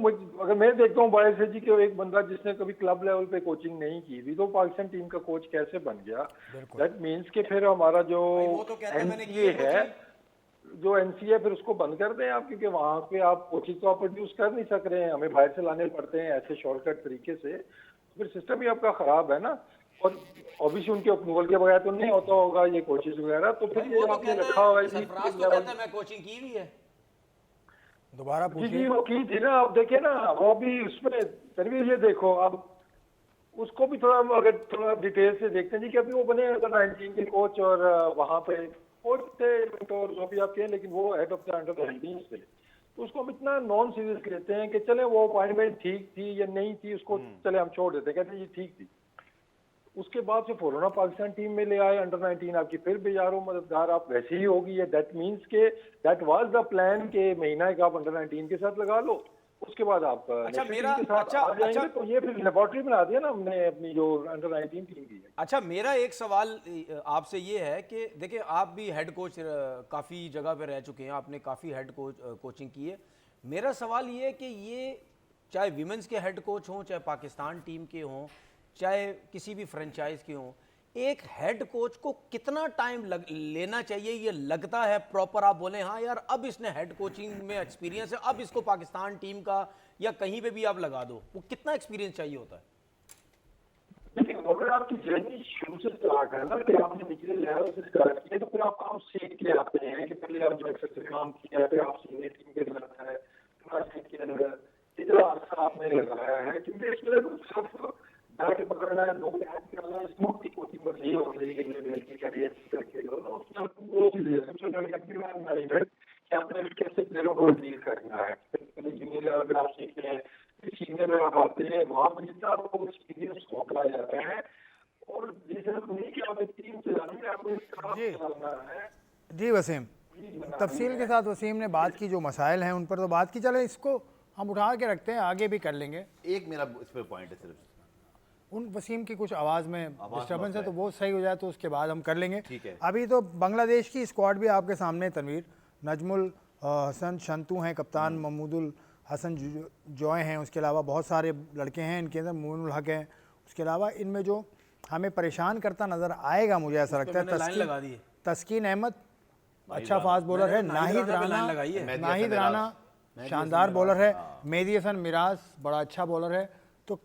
अगर मैं देखता हूँ बड़े से जी कि एक बंदा जिसने कभी क्लब लेवल पे कोचिंग नहीं की थी तो पाकिस्तान टीम का कोच कैसे बन गया। दैट मीन्स कि फिर हमारा जो एनसीए है, जो एनसीए, फिर उसको बंद कर दें आप, क्योंकि वहाँ पे आप कोचिंग तो आप प्रोड्यूस कर नहीं सक रहे हैं, हमें बाहर से लाने पड़ते हैं ऐसे शॉर्टकट तरीके से, फिर सिस्टम ही आपका खराब है ना। और ऑब्वियसली उनके अप्रूवल के बगैर तो नहीं होता होगा ये कोचेज वगैरह, तो फिर ये आपने रखा हुआ है। मैं कोचिंग की हुई है, दोबारा जी वो की थी ना। आप देखिए ना, वो भी उसमें तनवीर, ये देखो अब उसको भी थोड़ा अगर थोड़ा डिटेल से देखते हैं जी कि अभी वो बने अंडर 19 के कोच, और वहाँ पे कोच थे और जो भी आप कहें, लेकिन वो हेड ऑफ द अंडर 19 थे, तो उसको हम इतना नॉन सीरियस लेते हैं कि चले वो अपॉइंटमेंट ठीक थी या नहीं थी, उसको चले हम छोड़ देते हैं, कहते हैं ये ठीक थी। उसके बाद से फौरन पाकिस्तान टीम में ले आए अंडर 19 आपकी, फिर भी यारो मददगार आप वैसे ही होगी। दैट मींस के दैट वाज द प्लान के महीना एक आप अंडर 19 के साथ लगा लो, उसके बाद आप मेरा के साथ आ जाएंगे। तो ये फिर लेबोरेटरी बना दिया ना हमने अपनी जो अंडर 19 टीम की है। अच्छा, मेरा एक सवाल आपसे ये है कि देखिए, आप भी हेड कोच काफ़ी जगह पे रह चुके हैं, आपने काफ़ी हेड कोचिंग की है। मेरा सवाल ये है कि ये चाहे विमेंस के हेड कोच हों, चाहे पाकिस्तान टीम के हों, चाहे किसी भी फ्रेंचाइज के हों, एक हेड कोच को कितना टाइम लेना चाहिए? ये लगता है प्रॉपर आप बोले हाँ यार अब इसने हेड कोचिंग में एक्सपीरियंस है, अब इसको पाकिस्तान टीम का या कहीं पे भी आप लगा दो, वो कितना एक्सपीरियंस चाहिए होता है? लेकिन अगर आपकी जर्नी शुरू से स्टार्ट है ना कि आपने निचले लेवल से स्टार्ट किया, तो फिर आप काम सीख के आते हैं कि पहले आप जो एक्सेस से काम किया, फिर आप सीनियर टीम के अंदर है, क्लासिक के अंदर इतना अर्सा आपने लगाया है, क्योंकि इसमें सब बैट पकड़ना है, लोग करना है, स्मूथ की कोचिंग बस यही हो रही है कि कैरियर करके लो ना, उसमें आपको वो चीज़ है सबसे बड़ी अपनी मैनेजमेंट कि आपने कैसे प्लेयरों को डील करना है। पहले जूनियर लेवल पे आप सीखते हैं, फिर सीनियर में आप आते हैं, वहाँ पर जितना आपको एक्सपीरियंस सौंपा जाता है, और जैसे नहीं कि आप एक टीम चलानी है, आपको एक काम चलाना है। जी वसीम, तफसील के साथ वसीम ने बात की, जो मसाइल हैं उन पर तो बात की, चले इसको हम उठा के रखते हैं, आगे भी कर लेंगे। एक मेरा इस पर पॉइंट है सिर्फ, उन वसीम की कुछ आवाज़ में डिस्टर्बेंस है, तो वो सही हो जाए तो उसके बाद हम कर लेंगे। ठीक है। अभी तो बांग्लादेश की स्क्वाड भी आपके सामने, तनवीर, नजमुल हसन शंतु हैं कप्तान, महमूदुल हसन जॉय हैं, उसके अलावा बहुत सारे लड़के हैं इनके अंदर, मोइनुल हक हैं, उसके अलावा इनमें जो हमें परेशान करता नज़र आएगा, मुझे ऐसा लगता है तस्कीन अहमद अच्छा फास्ट बॉलर है, नाहिद राना शानदार बॉलर है, मेहदी हसन मिराज बड़ा अच्छा बॉलर है। तो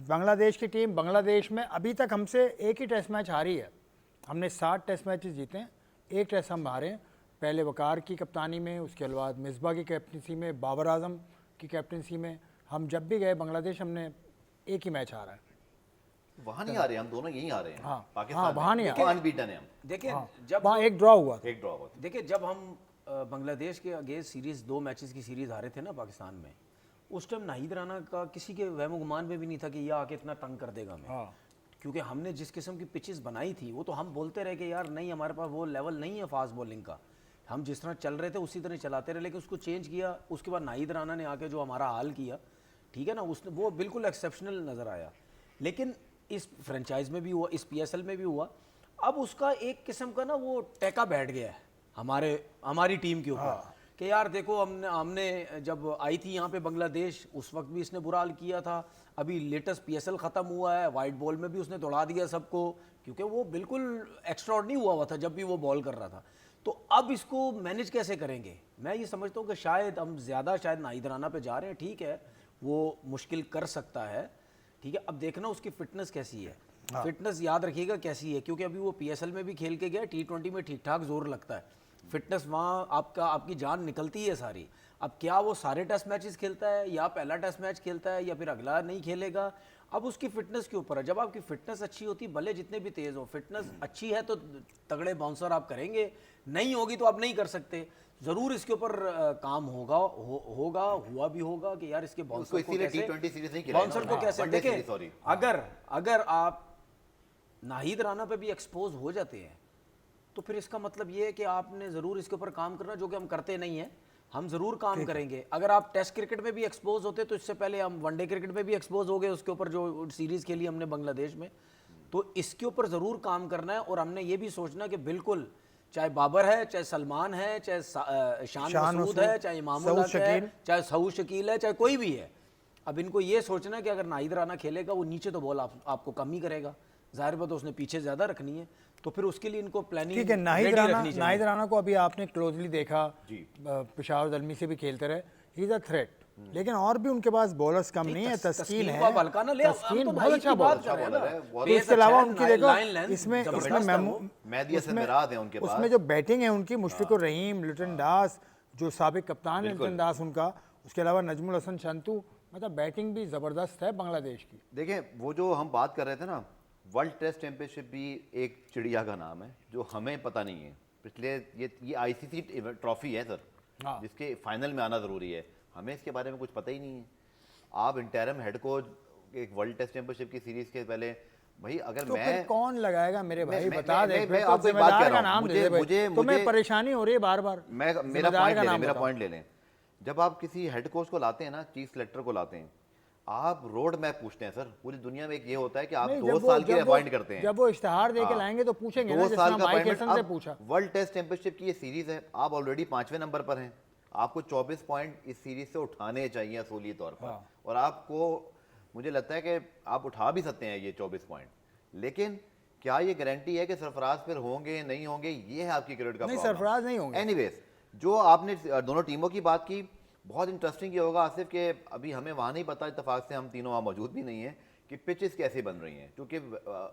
बांग्लादेश की टीम, बांग्लादेश में अभी तक हमसे एक ही टेस्ट मैच हारी है, हमने 60 टेस्ट मैचेस जीते हैं, एक टेस्ट हम हारे हैं, पहले वकार की कप्तानी में, उसके बाद मिसबा की कैप्टनसी में, बाबर आजम की कैप्टनसी में। हम जब भी गए बांग्लादेश हमने एक ही मैच हारा है। वहाँ नहीं आ रहे, हम दोनों यहीं आ रहे हैं। हाँ, पाकिस्तान हाँ, वहाँ नहीं आ रहे, अनबीटन है हम। देखिए जब वहाँ एक ड्रॉ हुआ था, एक ड्रॉ हुआ था। देखिए जब हम बांग्लादेश के अगेंस्ट सीरीज 2 मैचेस की सीरीज हारे थे ना पाकिस्तान में, उस टाइम नाहिद राना का किसी के वहम गुमान में भी नहीं था कि यह आके इतना तंग कर देगा हमें, क्योंकि हमने जिस किस्म की पिचेस बनाई थी वो तो हम बोलते रहे कि यार नहीं, हमारे पास वो लेवल नहीं है फास्ट बॉलिंग का। हम जिस तरह चल रहे थे उसी तरह चलाते रहे, लेकिन उसको चेंज किया। उसके बाद नाहिद राणा ने आके जो हमारा हाल किया, ठीक है ना, उसने वो बिल्कुल एक्सेप्शनल नज़र आया। लेकिन इस फ्रेंचाइज में भी हुआ, इस PSL में भी हुआ। अब उसका एक किस्म का ना वो टेका बैठ गया है हमारी टीम के ऊपर कि यार देखो, हमने जब आई थी यहाँ पे बांग्लादेश, उस वक्त भी इसने बुरा हाल किया था। अभी लेटेस्ट PSL ख़त्म हुआ है, वाइट बॉल में भी उसने दौड़ा दिया सबको, क्योंकि वो बिल्कुल एक्स्ट्राऑर्डिनरी हुआ था जब भी वो बॉल कर रहा था। तो अब इसको मैनेज कैसे करेंगे? मैं ये समझता हूँ कि शायद हम ज़्यादा शायद नाहिद राणा पे जा रहे हैं। ठीक है, वो मुश्किल कर सकता है, ठीक है। अब देखना उसकी फिटनेस कैसी है। फिटनेस याद रखिएगा कैसी है, क्योंकि अभी वो PSL में भी खेल के गया, T20 में ठीक ठाक जोर लगता है। फिटनेस वहाँ आपकी जान निकलती है सारी। अब क्या वो सारे टेस्ट मैचेस खेलता है, या पहला टेस्ट मैच खेलता है, या फिर अगला नहीं खेलेगा, अब उसकी फिटनेस के ऊपर है। जब आपकी फिटनेस अच्छी होती, भले जितने भी तेज हो, फिटनेस अच्छी है तो तगड़े बाउंसर आप करेंगे, नहीं होगी तो आप नहीं कर सकते। जरूर इसके ऊपर काम होगा, हुआ भी होगा कि यार इसके बाउंसर को कैसे, बाउंसर को कैसे देखें। अगर आप नाहिद राणा पे भी एक्सपोज हो जाते हैं तो फिर इसका मतलब ये है कि आपने ज़रूर इसके ऊपर काम करना, जो कि हम करते नहीं हैं। हम ज़रूर काम करेंगे। अगर आप टेस्ट क्रिकेट में भी एक्सपोज होते तो इससे पहले हम वनडे क्रिकेट में भी एक्सपोज हो गए, उसके ऊपर जो सीरीज़ खेली हमने बांग्लादेश में, तो इसके ऊपर ज़रूर काम करना है। और हमने ये भी सोचना कि बिल्कुल, चाहे बाबर है, चाहे सलमान है, चाहे शान मसूद है, चाहे इमामुल हक है, चाहे सऊद शकील है, चाहे कोई भी है, अब इनको ये सोचना है कि अगर नाहिद राणा खेलेगा वो नीचे तो बॉल आपको कम ही करेगा। जाहिर बात है उसने पीछे ज़्यादा रखनी है, तो फिर उसके लिए इनको प्लानिंग। ठीक है, नाहिद राणा को अभी आपने क्लोजली देखा, पेशावर ज़ल्मी से भी खेलते रहे, ही इज अ थ्रेट। लेकिन और भी उनके पास बॉलर्स कम नहीं है। तस्कीन है, तस्कीन बहुत अच्छा बॉलर है। इसके अलावा उनकी देखो इसमें उसमें जो बैटिंग है उनकी, मुशफिकुर रहीम, लिटन दास जो साबिक कप्तान है, लिटन दास उनका, उसके अलावा नजमुल हसन शंतू, मतलब बैटिंग भी ज़बरदस्त है बांग्लादेश की। देखें, वो जो हम बात कर रहे थे ना, वर्ल्ड टेस्ट चैंपियनशिप भी एक चिड़िया का नाम है जो हमें पता नहीं है। पिछले ये ICC ट्रॉफी है सर, जिसके फाइनल में आना ज़रूरी है। हमें इसके बारे में कुछ पता ही नहीं है। आप इंटरम हेड कोच एक वर्ल्ड टेस्ट चैंपियनशिप की सीरीज के पहले, भाई अगर तो मैं कौन लगाएगा मेरे भाई, बता दे। मैं आपको एक बात कह रहा हूं, मुझे परेशानी हो रही है बार-बार। मेरा पॉइंट ले लें। जब आप किसी हेड कोच को लाते हैं ना, चीफ सिलेक्टर को लाते हैं, आप रोड मैप पूछते हैं सर। पूरी दुनिया में एक ये होता है कि आप 2 साल के लिए अपॉइंट करते हैं। जब वो इश्तिहार देके लाएंगे तो पूछेंगे ना, 2 साल का अपॉइंटमेंट पूछा। वर्ल्ड टेस्ट चैंपियनशिप की ये सीरीज है, आप ऑलरेडी 5वें नंबर पर हैं। आपको 24 पॉइंट इस सीरीज से उठाने चाहिए असूली तौर पर, और आपको मुझे लगता है कि आप उठा भी सकते हैं ये 24 पॉइंट। लेकिन क्या ये गारंटी है कि सरफराज फिर होंगे नहीं होंगे? ये है आपकी क्रिकेट का नहीं, सरफराज नहीं होंगे। एनीवेज, जो आपने दोनों टीमों की बात की, बहुत इंटरेस्टिंग ये होगा आसिफ के अभी हमें वहाँ नहीं पता, इत्तेफाक से हम तीनों वहाँ मौजूद भी नहीं है, कि पिचेस कैसे बन रही हैं। क्योंकि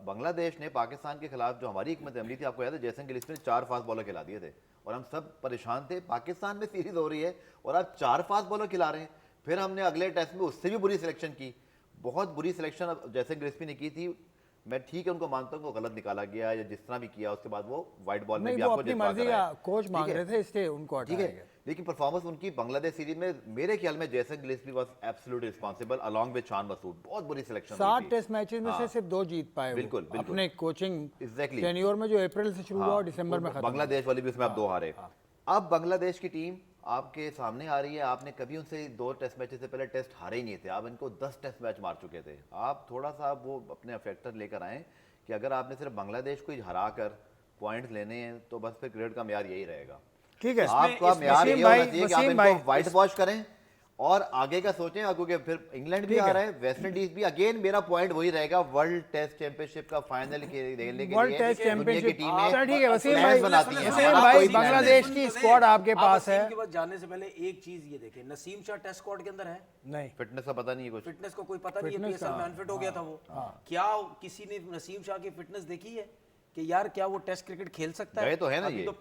बांग्लादेश ने पाकिस्तान के खिलाफ जो हमारी हिकमत अमली थी, आपको याद है जैसन गिलिस्पी ने 4 फास्ट बॉलर खिला दिए थे और हम सब परेशान थे। पाकिस्तान में सीरीज हो रही है और आप 4 फास्ट बॉलर खिला रहे हैं। फिर हमने अगले टेस्ट में उससे भी बुरी सिलेक्शन की, बहुत बुरी सिलेक्शन जैसन गिलिस्पी ने की थी। मैं ठीक है, उनको मानता हूँ वो गलत निकाला गया या जिस तरह भी किया, उसके बाद वो वाइट बॉल में भी आपको जितवा कराया। कोच मांग रहे थे इसलिए उनको हटाया गया। लेकिन परफॉर्मेंस उनकी बांग्लादेश सीरीज में मेरे ख्याल में जैसन Gillespie was absolutely responsible along with Shan Masood. बहुत बुरी सिलेक्शन। 7 टेस्ट मैचेस में से सिर्फ 2 जीत पाए। बिल्कुल अपने कोचिंग एग्जैक्टली टेन्योर में जो अप्रैल से शुरू हुआ और दिसंबर में खत्म। बांग्लादेश वाली भी उसमें आप 2 हारे। अब बांग्लादेश की टीम आपके सामने आ रही है। आपने कभी उनसे 2 टेस्ट मैचेस से पहले टेस्ट हारे ही नहीं थे। आप इनको 10 टेस्ट मैच मार चुके थे। आप थोड़ा सा वो अपने फैक्टर लेकर आए कि अगर आपने सिर्फ बांग्लादेश को ही हरा कर पॉइंट्स लेने हैं तो बस फिर क्रिकेट का म्यार यही रहेगा। ठीक है, आपका म्यार ये होना चाहिए कि आप इनको व्हाइट वॉश करें और आगे का सोचें, क्योंकि फिर इंग्लैंड भी आ रहा है, वेस्ट इंडीज भी। अगेन मेरा पॉइंट वही रहेगा, वर्ल्ड टेस्ट चैंपियनशिप का फाइनल खेलने के लिए वर्ल्ड टेस्ट चैंपियनशिप ठीक है वसीम भाई, बांग्लादेश की स्क्वाड आपके पास है। जाने से पहले एक चीज ये देखें, नसीम शाह टेस्ट स्क्वाड के अंदर है नहीं? फिटनेस का पता नहीं है कुछ, फिटनेस को कोई पता नहीं है। PSL में अनफिट हो गया था वो। क्या किसी ने नसीम शाह की फिटनेस देखी है कि यार क्या वो टेस्ट क्रिकेट खेल सकता है? तो है ना, अभी ये तो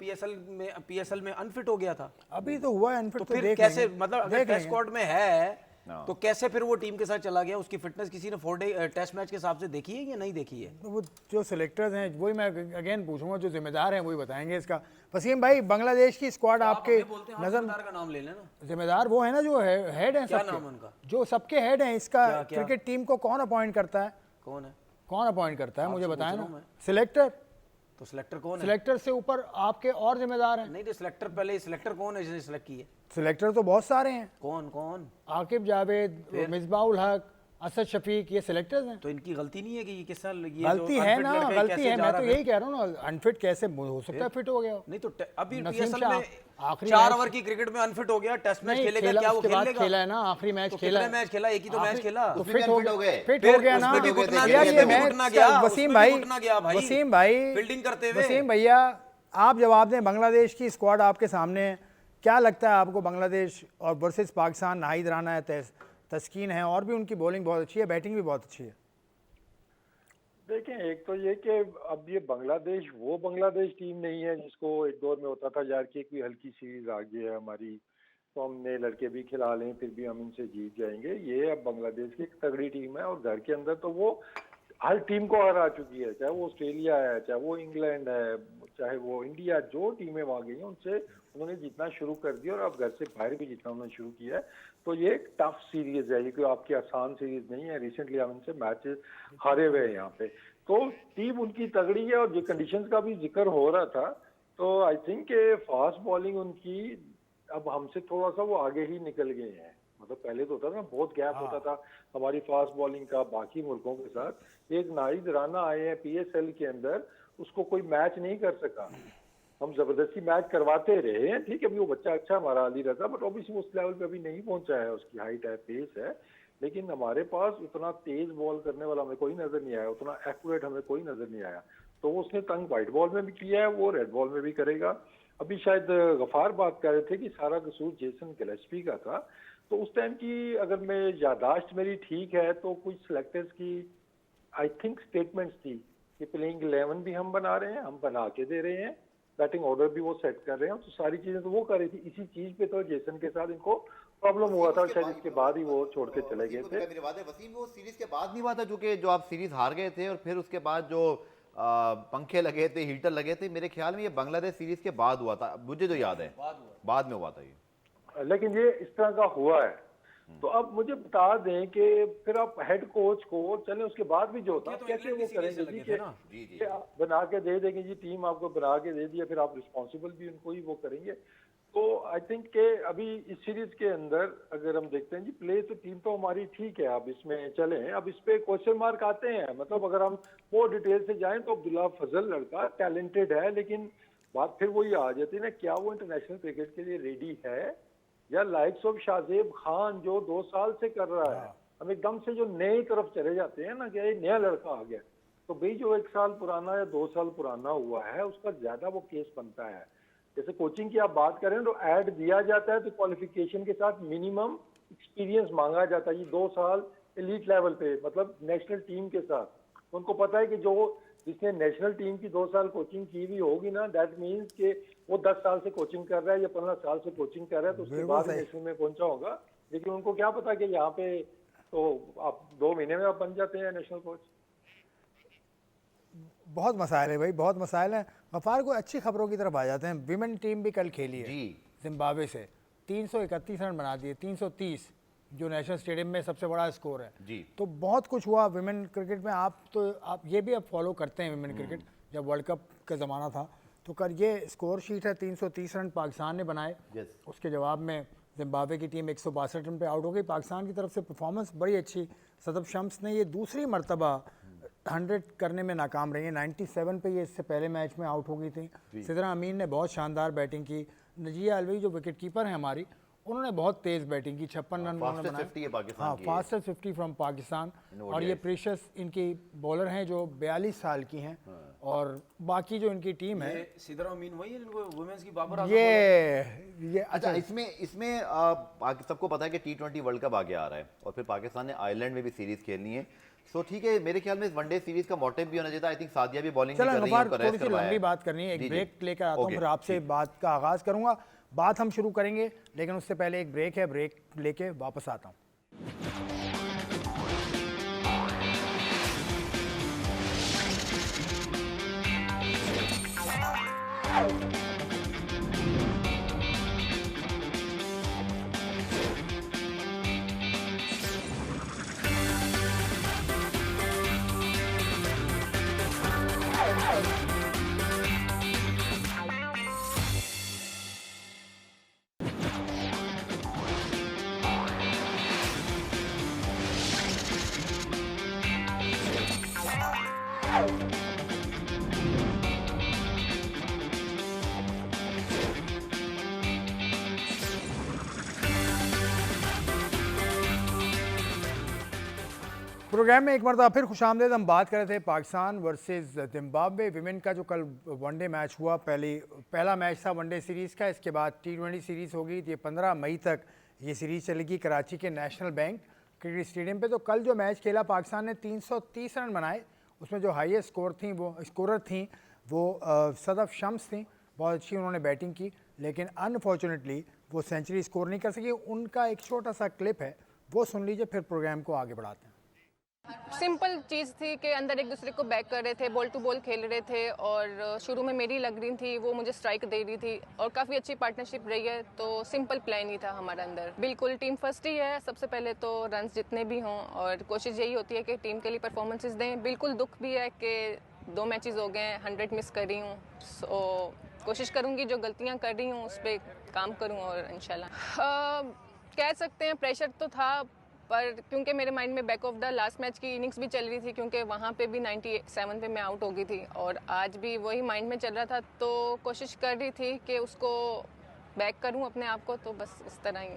PSL में अनफिट हो गया था। अभी तो हुआ है अनफिट, तो फिर कैसे, मतलब अगर टेस्ट स्क्वाड में है तो कैसे फिर वो टीम के साथ चला गया? उसकी फिटनेस किसी ने 4 डे टेस्ट मैच के हिसाब से देखी है या नहीं देखी है? तो वो जो सिलेक्टर्स हैं वही मैं अगेन पूछूंगा, जो जिम्मेदार हैं वही बताएंगे इसका। वसीम भाई, बांग्लादेश की स्क्वाड आपके नजर का नाम ले लेना। जिम्मेदार वो है ना जो हेड है, क्या नाम उनका? जो सबके हेड हैं इसका क्रिकेट टीम को कौन अपॉइंट करता है? कौन है? कौन अपॉइंट करता है मुझे बताएं ना। सिलेक्टर तो सिलेक्टर कौन है? सिलेक्टर से ऊपर आपके और जिम्मेदार हैं। नहीं तो सिलेक्टर पहले, सिलेक्टर कौन है जिसने सिलेक्ट की है? सिलेक्टर तो बहुत सारे हैं, कौन कौन? आकिब जावेद, मिसबाउल हक, असद शफीक, ये सिलेक्टर्स हैं। तो इनकी गलती नहीं है कि ये किस साल ये गलती जो है unfit ना, लड़का गलती कैसे है। जा मैं रहा तो है? यही कह रहा हूँ ना, अनफिट कैसे हो सकता है, फिट हो गया हो। नहीं तो अभी नसीम PSL शाह में आखिरी 4 मैच- ओवर की क्रिकेट में अनफिट हो गया, टेस्ट मैच नहीं खेलेगा खेला, क्या? वो उसके बाद खेलेगा? खेला है ना, आखिरी मैच तो खेला कितने मैच खेला? एक ही तो मैच खेला। तो उसमें फिट भी हो unfit हो गए। फिट फिर हो गया ना। उसमें भी घुटना यार गया, ये उसमें भी मैच घुटना गया, वसीम उसमें भी भाई, घुटना गया भाई। वसीम भाई, फील्डिंग करते हुए। वसीम भैया, आप जवाब दें। बांग्लादेश की स्क्वाड आपके सामने है, क्या लगता है आपको? बांग्लादेश और वर्सेस पाकिस्तान, नाहिद राना है, तस्कीन है, और भी उनकी बॉलिंग बहुत अच्छी है, बैटिंग भी बहुत अच्छी है। देखें, एक तो ये कि अब ये बांग्लादेश वो बांग्लादेश टीम नहीं है जिसको एक दौर में होता था यार कि कोई हल्की सीरीज आ गई है हमारी, तो हमने लड़के भी खिला लें फिर भी हम इनसे जीत जाएंगे। ये अब बांग्लादेश की एक तगड़ी टीम है और घर के अंदर तो वो हर टीम को हरा चुकी है, चाहे वो ऑस्ट्रेलिया है, चाहे वो इंग्लैंड है, चाहे वो इंडिया, जो टीमें वहाँ गई हैं उनसे उन्होंने जीतना शुरू कर दिया और अब घर से बाहर भी जीतना उन्होंने शुरू किया है। तो ये एक टफ सीरीज है, ये कोई आपकी आसान सीरीज नहीं है। रिसेंटली हम इनसे मैचेस हारे हुए हैं यहाँ पे, तो टीम उनकी तगड़ी है। और जो कंडीशंस का भी जिक्र हो रहा था, तो आई थिंक फास्ट बॉलिंग उनकी अब हमसे थोड़ा सा वो आगे ही निकल गए हैं। मतलब पहले तो होता था ना, बहुत गैप होता था हमारी फास्ट बॉलिंग का बाकी मुल्कों के साथ। एक नाहिद राना आए हैं PSL के अंदर, उसको कोई मैच नहीं कर सका। हम जबरदस्ती मैच करवाते रहे हैं, ठीक है, अभी वो बच्चा अच्छा हमारा अली रजा, बट ऑब्वियसली उस लेवल पे अभी नहीं पहुंचा है, उसकी हाइट है, पेस है, लेकिन हमारे पास उतना तेज बॉल करने वाला हमें कोई नजर नहीं आया, उतना एक्यूरेट हमें कोई नजर नहीं आया। तो वो उसने तंग व्हाइट बॉल में भी किया है, वो रेड बॉल में भी करेगा। अभी शायद गफार बात कर रहे थे कि सारा कसूर जेसन गिलेस्पी का था, तो उस टाइम की अगर मैं यादाश्त मेरी ठीक है तो कुछ सिलेक्टर्स की आई थिंक स्टेटमेंट्स थी कि प्लेइंग 11 भी हम बना रहे हैं, हम बना के दे रहे हैं, बैटिंग ऑर्डर भी वो सेट कर रहे हैं, तो सारी चीजें तो वो कर रही थी। इसी चीज पे तो जेसन के साथ इनको प्रॉब्लम हुआ था, शायद इसके बाद ही वो छोड़ के चले गए थे। मेरी बात है वसीम, वो सीरीज के बाद नहीं हुआ था जो आप सीरीज हार गए थे और फिर उसके बाद जो पंखे लगे थे, हीटर लगे थे, मेरे ख्याल में ये बांग्लादेश सीरीज के बाद हुआ था, मुझे जो याद है बाद में हुआ था ये। लेकिन ये इस तरह का हुआ है। तो अब मुझे बता दें कि फिर आप हेड कोच को चले उसके बाद भी जो होता है कैसे वो करेंगे जी कि आप बना के दे देंगे जी, टीम आपको बना के दे दिया, फिर आप रिस्पॉन्सिबल भी उनको ही वो करेंगे। तो आई थिंक के अभी इस सीरीज के अंदर अगर हम देखते हैं जी, प्ले तो टीम तो हमारी ठीक है, अब इसमें चले, अब इस पे क्वेश्चन मार्क आते हैं। मतलब अगर हम वो डिटेल से जाएं तो अब्दुल्ला फजल लड़का टैलेंटेड है, लेकिन बात फिर वही आ जाती है ना, क्या वो इंटरनेशनल क्रिकेट के लिए रेडी है, या लाइक्स ऑफ शाहजेब खान जो 2 साल से कर रहा है, हम एकदम से जो नई तरफ चले जाते हैं ना कि ये नया लड़का आ गया, तो भाई जो 1 साल पुराना या 2 साल पुराना हुआ है उसका ज्यादा वो केस बनता है। जैसे कोचिंग की आप बात करें तो ऐड दिया जाता है तो क्वालिफिकेशन के साथ मिनिमम एक्सपीरियंस मांगा जाता है, ये 2 साल एलीट लेवल पे, मतलब नेशनल टीम के साथ। उनको पता है कि जो जिसने नेशनल टीम की 2 साल कोचिंग की भी होगी ना, दैट मीन्स कि वो 10 साल से कोचिंग कर रहा है या 15 साल से कोचिंग कर रहा है, तो उसके बाद नेशनल में पहुंचा होगा। लेकिन उनको क्या पता कि यहाँ पे तो आप 2 महीने में आप बन जाते हैं नेशनल कोच। बहुत मसाइल है भाई, बहुत मसाइल है। गफार को अच्छी खबरों की तरफ आ जाते हैं। विमेन टीम भी कल खेली है जिम्बाब्वे से, 331 रन बना दिए, 330 जो नेशनल स्टेडियम में सबसे बड़ा स्कोर है जी। तो बहुत कुछ हुआ विमेन क्रिकेट में। आप ये भी अब फॉलो करते हैं विमेन क्रिकेट, जब वर्ल्ड कप का ज़माना था तो कर ये स्कोर शीट है, 330 रन पाकिस्तान ने बनाए। उसके जवाब में जिम्बाब्वे की टीम 162 रन पे आउट हो गई। पाकिस्तान की तरफ से परफॉर्मेंस बड़ी अच्छी, सदब शम्स ने ये दूसरी मरतबा 100 करने में नाकाम रही है। 97 पे ये इससे पहले मैच में आउट हो गई थी। सिदरा अमीन ने बहुत शानदार बैटिंग की। नजिया अलवी जो विकेट कीपर है हमारी, उन्होंने बहुत तेज बैटिंग की, 56 रन उन्होंने बनाए। हाँ, फास्टेस्ट 50 फ्रॉम पाकिस्तान। और ये प्रीशियस इनकी बॉलर हैं जो 42 साल की हैं। और बाकी जो इनकी टीम है, सिदरा अमीन वही है जिनको वुमेन्स की बाबर आजम ये अच्छा, इसमें सबको पता है कि T20 वर्ल्ड कप आगे आ रहा है और फिर पाकिस्तान ने आयरलैंड में भी सीरीज खेलनी है। सो ठीक है, मेरे ख्याल में वनडे सीरीज का मोटिव भी होना चाहिए था। आई थिंक सादिया भी बॉलिंग कर रही है, उनका रेस्ट करवाया है। लंबी बात करनी है, एक ब्रेक लेकर आता हूँ, फिर आपसे बात का आगाज करूंगा। बात हम शुरू करेंगे, लेकिन उससे पहले एक ब्रेक है, ब्रेक लेके वापस आता हूँ। प्रोग्राम में एक मरतबा फिर खुशामदीद। हम बात कर रहे थे पाकिस्तान वर्सेस जिम्बाब्वे विमेन का जो कल वनडे मैच हुआ। पहला मैच था वनडे सीरीज़ का, इसके बाद T20 सीरीज़ होगी। ये 15 मई तक ये सीरीज़ चलेगी कराची के नेशनल बैंक क्रिकेट स्टेडियम पे। तो कल जो मैच खेला पाकिस्तान ने 330 रन बनाए, उसमें जो हाईएस्ट स्कोरर थी वो सदफ शम्स थी। बहुत अच्छी उन्होंने बैटिंग की, लेकिन अनफॉर्चुनेटली वो सेंचुरी स्कोर नहीं कर सकी। उनका एक छोटा सा क्लिप है, वो सुन लीजिए, फिर प्रोग्राम को आगे बढ़ाते हैं। सिंपल चीज़ थी कि अंदर एक दूसरे को बैक कर रहे थे, बॉल टू बॉल खेल रहे थे और शुरू में मेरी लग रही थी, वो मुझे स्ट्राइक दे रही थी और काफ़ी अच्छी पार्टनरशिप रही है। तो सिंपल प्लान ही था हमारा अंदर। बिल्कुल टीम फर्स्ट ही है, सबसे पहले तो रन्स जितने भी हों और कोशिश यही होती है कि टीम के लिए परफॉर्मेंसेस दें। बिल्कुल दुख भी है कि 2 मैचेस हो गए हैं, 100 मिस कर रही हूँ। सो कोशिश करूँगी जो गलतियाँ कर रही हूँ उस पर काम करूँ और इंशाल्लाह कह सकते हैं प्रेशर तो था, पर क्योंकि मेरे माइंड में back of the last match की इनिंग्स भी चल रही थी, क्योंकि वहाँ पे भी 97 पे मैं आउट हो गई थी और आज भी वही माइंड में चल रहा था। तो कोशिश कर रही थी कि उसको बैक करूं अपने आप को, तो बस इस तरह ही।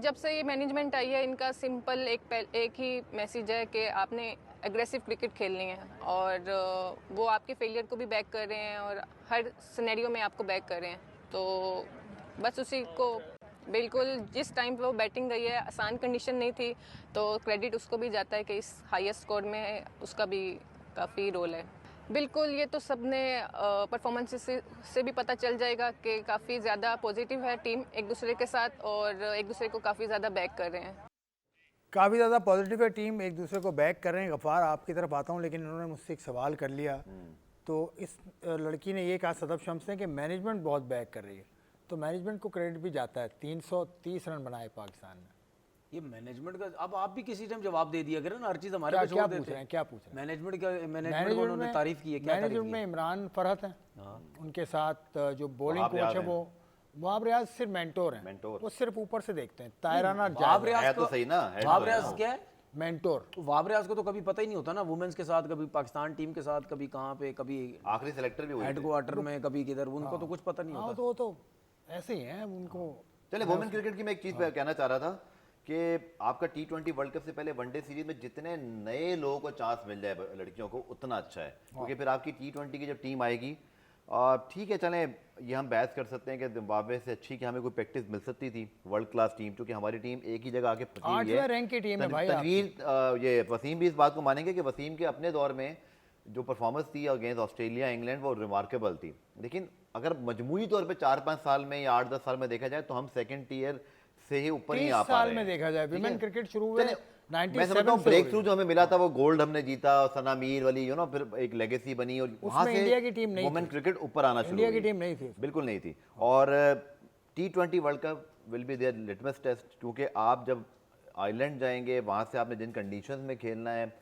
जब से ये मैनेजमेंट आई है, इनका सिंपल एक ही मैसेज है कि आपने एग्रेसिव क्रिकेट खेलनी है और वो आपके फेलियर को भी बैक कर रहे हैं और हर सिनेरियो में आपको बैक कर रहे हैं। तो बस उसी को बिल्कुल जिस टाइम पे वो बैटिंग गई है, आसान कंडीशन नहीं थी, तो क्रेडिट उसको भी जाता है कि इस हाईएस्ट स्कोर में उसका भी काफ़ी रोल है। बिल्कुल, ये तो सबने परफॉर्मेंस से भी पता चल जाएगा कि काफ़ी ज़्यादा पॉजिटिव है टीम एक दूसरे के साथ और एक दूसरे को काफ़ी ज़्यादा बैक कर रहे हैं। काफ़ी ज़्यादा पॉजिटिव है टीम, एक दूसरे को बैक कर रहे हैं। गफ़ार, आपकी तरफ आता हूँ, लेकिन इन्होंने मुझसे एक सवाल कर लिया। तो इस लड़की ने ये कहा, सदफ शम्स ने, कि मैनेजमेंट बहुत बैक कर रही है। तो मैनेजमेंट को क्रेडिट भी जाता है। 330 रन बनाए पाकिस्तान ने। ये मैनेजमेंट का अब आप भी किसी टाइम जवाब दे दिया करें ना, हर चीज़ हमारे पे क्या छोड़ पूछ देते रहे हैं, क्या पूछ रहे हैं? मैनेजमेंट को उन्होंने तारीफ की है, क्या तारीफ मैनेजमेंट की में है? इमरान फरहत हैं, उनके साथ जो बॉलिंग वहाब कोच है रियाज वो वहाब रियाज सिर्फ मेंटोर हैं। मेंटोर। वो सिर्फ ऊपर से देखते हैं। तायराना वाब है रियाज तो सही ना, है तो वाब है रियाज ना। क्या है? मेंटोर। तो वाब रियाज को तो कभी पता ही नहीं होता ना, वुमेन्स के साथ, कभी पाकिस्तान टीम के साथ, कभी कहाँ पे, कभी आखिरी सेलेक्टर भी हुए थे। हेडक्वार्टर में, कभी किधर, उनको तो कुछ पता नहीं हाँ, होता। तो वो तो ऐसे ही हैं उनको। चले, वुमेन क्रिकेट की मैं एक चीज कहना चाह रहा था कि आपका T20 वर्ल्ड कप से पहले वनडे सीरीज में जितने नए लोगों को चांस मिल जाए लड़कियों को, उतना अच्छा है। क्योंकि फिर आपकी T20 की जब टीम आएगी, ठीक है, चलें ये हम बहस कर सकते हैं कि जिम्बाब्वे से अच्छी कि हमें कोई प्रैक्टिस मिल सकती थी वर्ल्ड क्लास टीम, क्योंकि हमारी टीम एक ही जगह आके फंसी हुई 8वें रैंक की टीम है भाई तनवीर, ये वसीम भी इस बात को मानेंगे कि वसीम के अपने दौर में जो परफॉर्मेंस थी अगेंस्ट ऑस्ट्रेलिया इंग्लैंड, वो रिमार्केबल थी। लेकिन अगर मजमूई तौर पे 4-5 साल में या 8-10 साल में देखा जाए तो हम सेकंड टियर से ही ऊपर नहीं 30 आ पा साल रहे में हैं। देखा जाए ठीक विमेन है? क्रिकेट शुरू हुए चलिए, मैं 97 समझता हूँ से ब्रेक हो थ्रू रही जो हमें मिला था वो गोल्ड हमने जीता, सना मीर वाली फिर एक लेगेसी बनी और वहां से इंडिया की टीम नहीं वुमेन थी। क्रिकेट ऊपर आना शुरू इंडिया की हुई। टीम नहीं थी। बिल्कुल नहीं थी। और T20 world cup will be their litmus test, क्योंकि आप जब आइलैंड जाएंगे वहां से आपने जिन कंडीशंस में खेलना है,